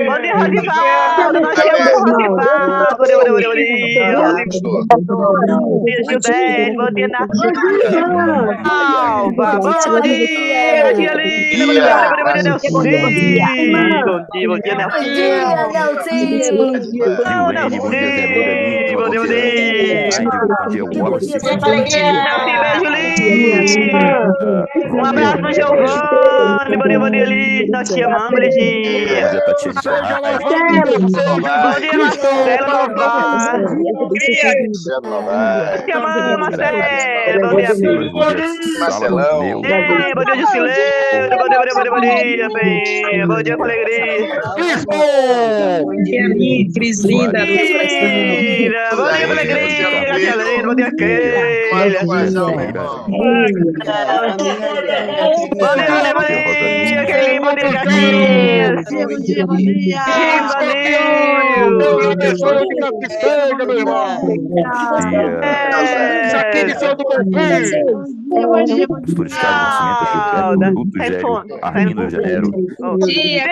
Bom dia, Rosivaldo! Nós te amamos, Rosivaldo! Bom dia, bom dia, bom dia! Bom dia, Gilberto! Bom dia, Alva! Bom dia, tia Lina! Bom dia, Nelson! Bom dia, Nelson! Bom dia, Bom dia, Nelson! Bom dia, bom dia, Wallace. Um abraço pro Giovanni. Bom dia, Liz. Nós te amamos, Liginha. Bom dia, Marcelo Novar. Te amamos, Marcelo. Bom dia, Marcelão. Bom dia, Jusileiro. Bom dia, bem. Bom dia, com alegria. Bom dia, Cris linda. Bom dia, com alegria. Bom dia, Keila. Bom dia, Keila. Bom dia, Catinhas. Bom dia, bom dia.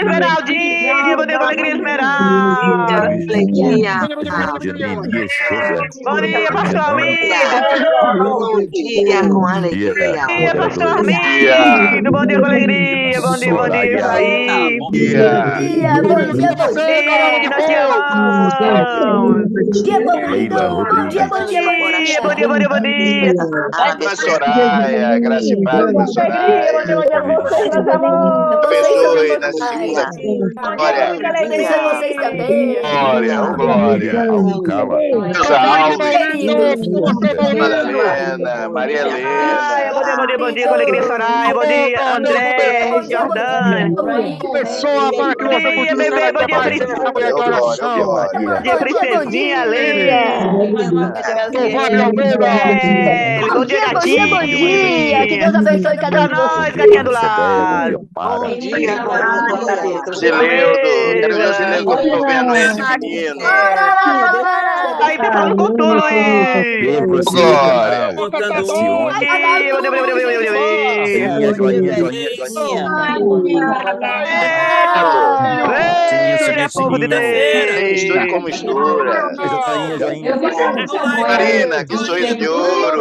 Esmeraldinha, bom dia, com alegria, Esmeralda. Bom dia, pastor Almeida. Bom dia, com alegria. Bom dia, pastor Armindo. Bom dia, com alegria. Bom dia, Isaí. Bom dia. Nós te amamos. Bom dia. Dona Soraya, graça e paz, Dona Soraya. Bom dia, meus amores. Abençoe na segunda-feira. Glória. Calma. Deus Alves, Madalena, Maria Helena. Bom dia, com alegria, Soraya. Bom dia, André, Jordânia. Pessoa para que você Bom dia, bebê. Bom dia, Priscila. Bom dia, Princesinha, Leia. Bom dia, gatinha. Que Deus abençoe cada um Pra nós, gatinha do lado. Bom dia, Zileudo, quero ver o Zileudo como tô vendo esse menino. Aí tá falando com tudo, Luiz. Glória. Povo de Deus. Mistura com mistura. Marina, que sorriso de ouro.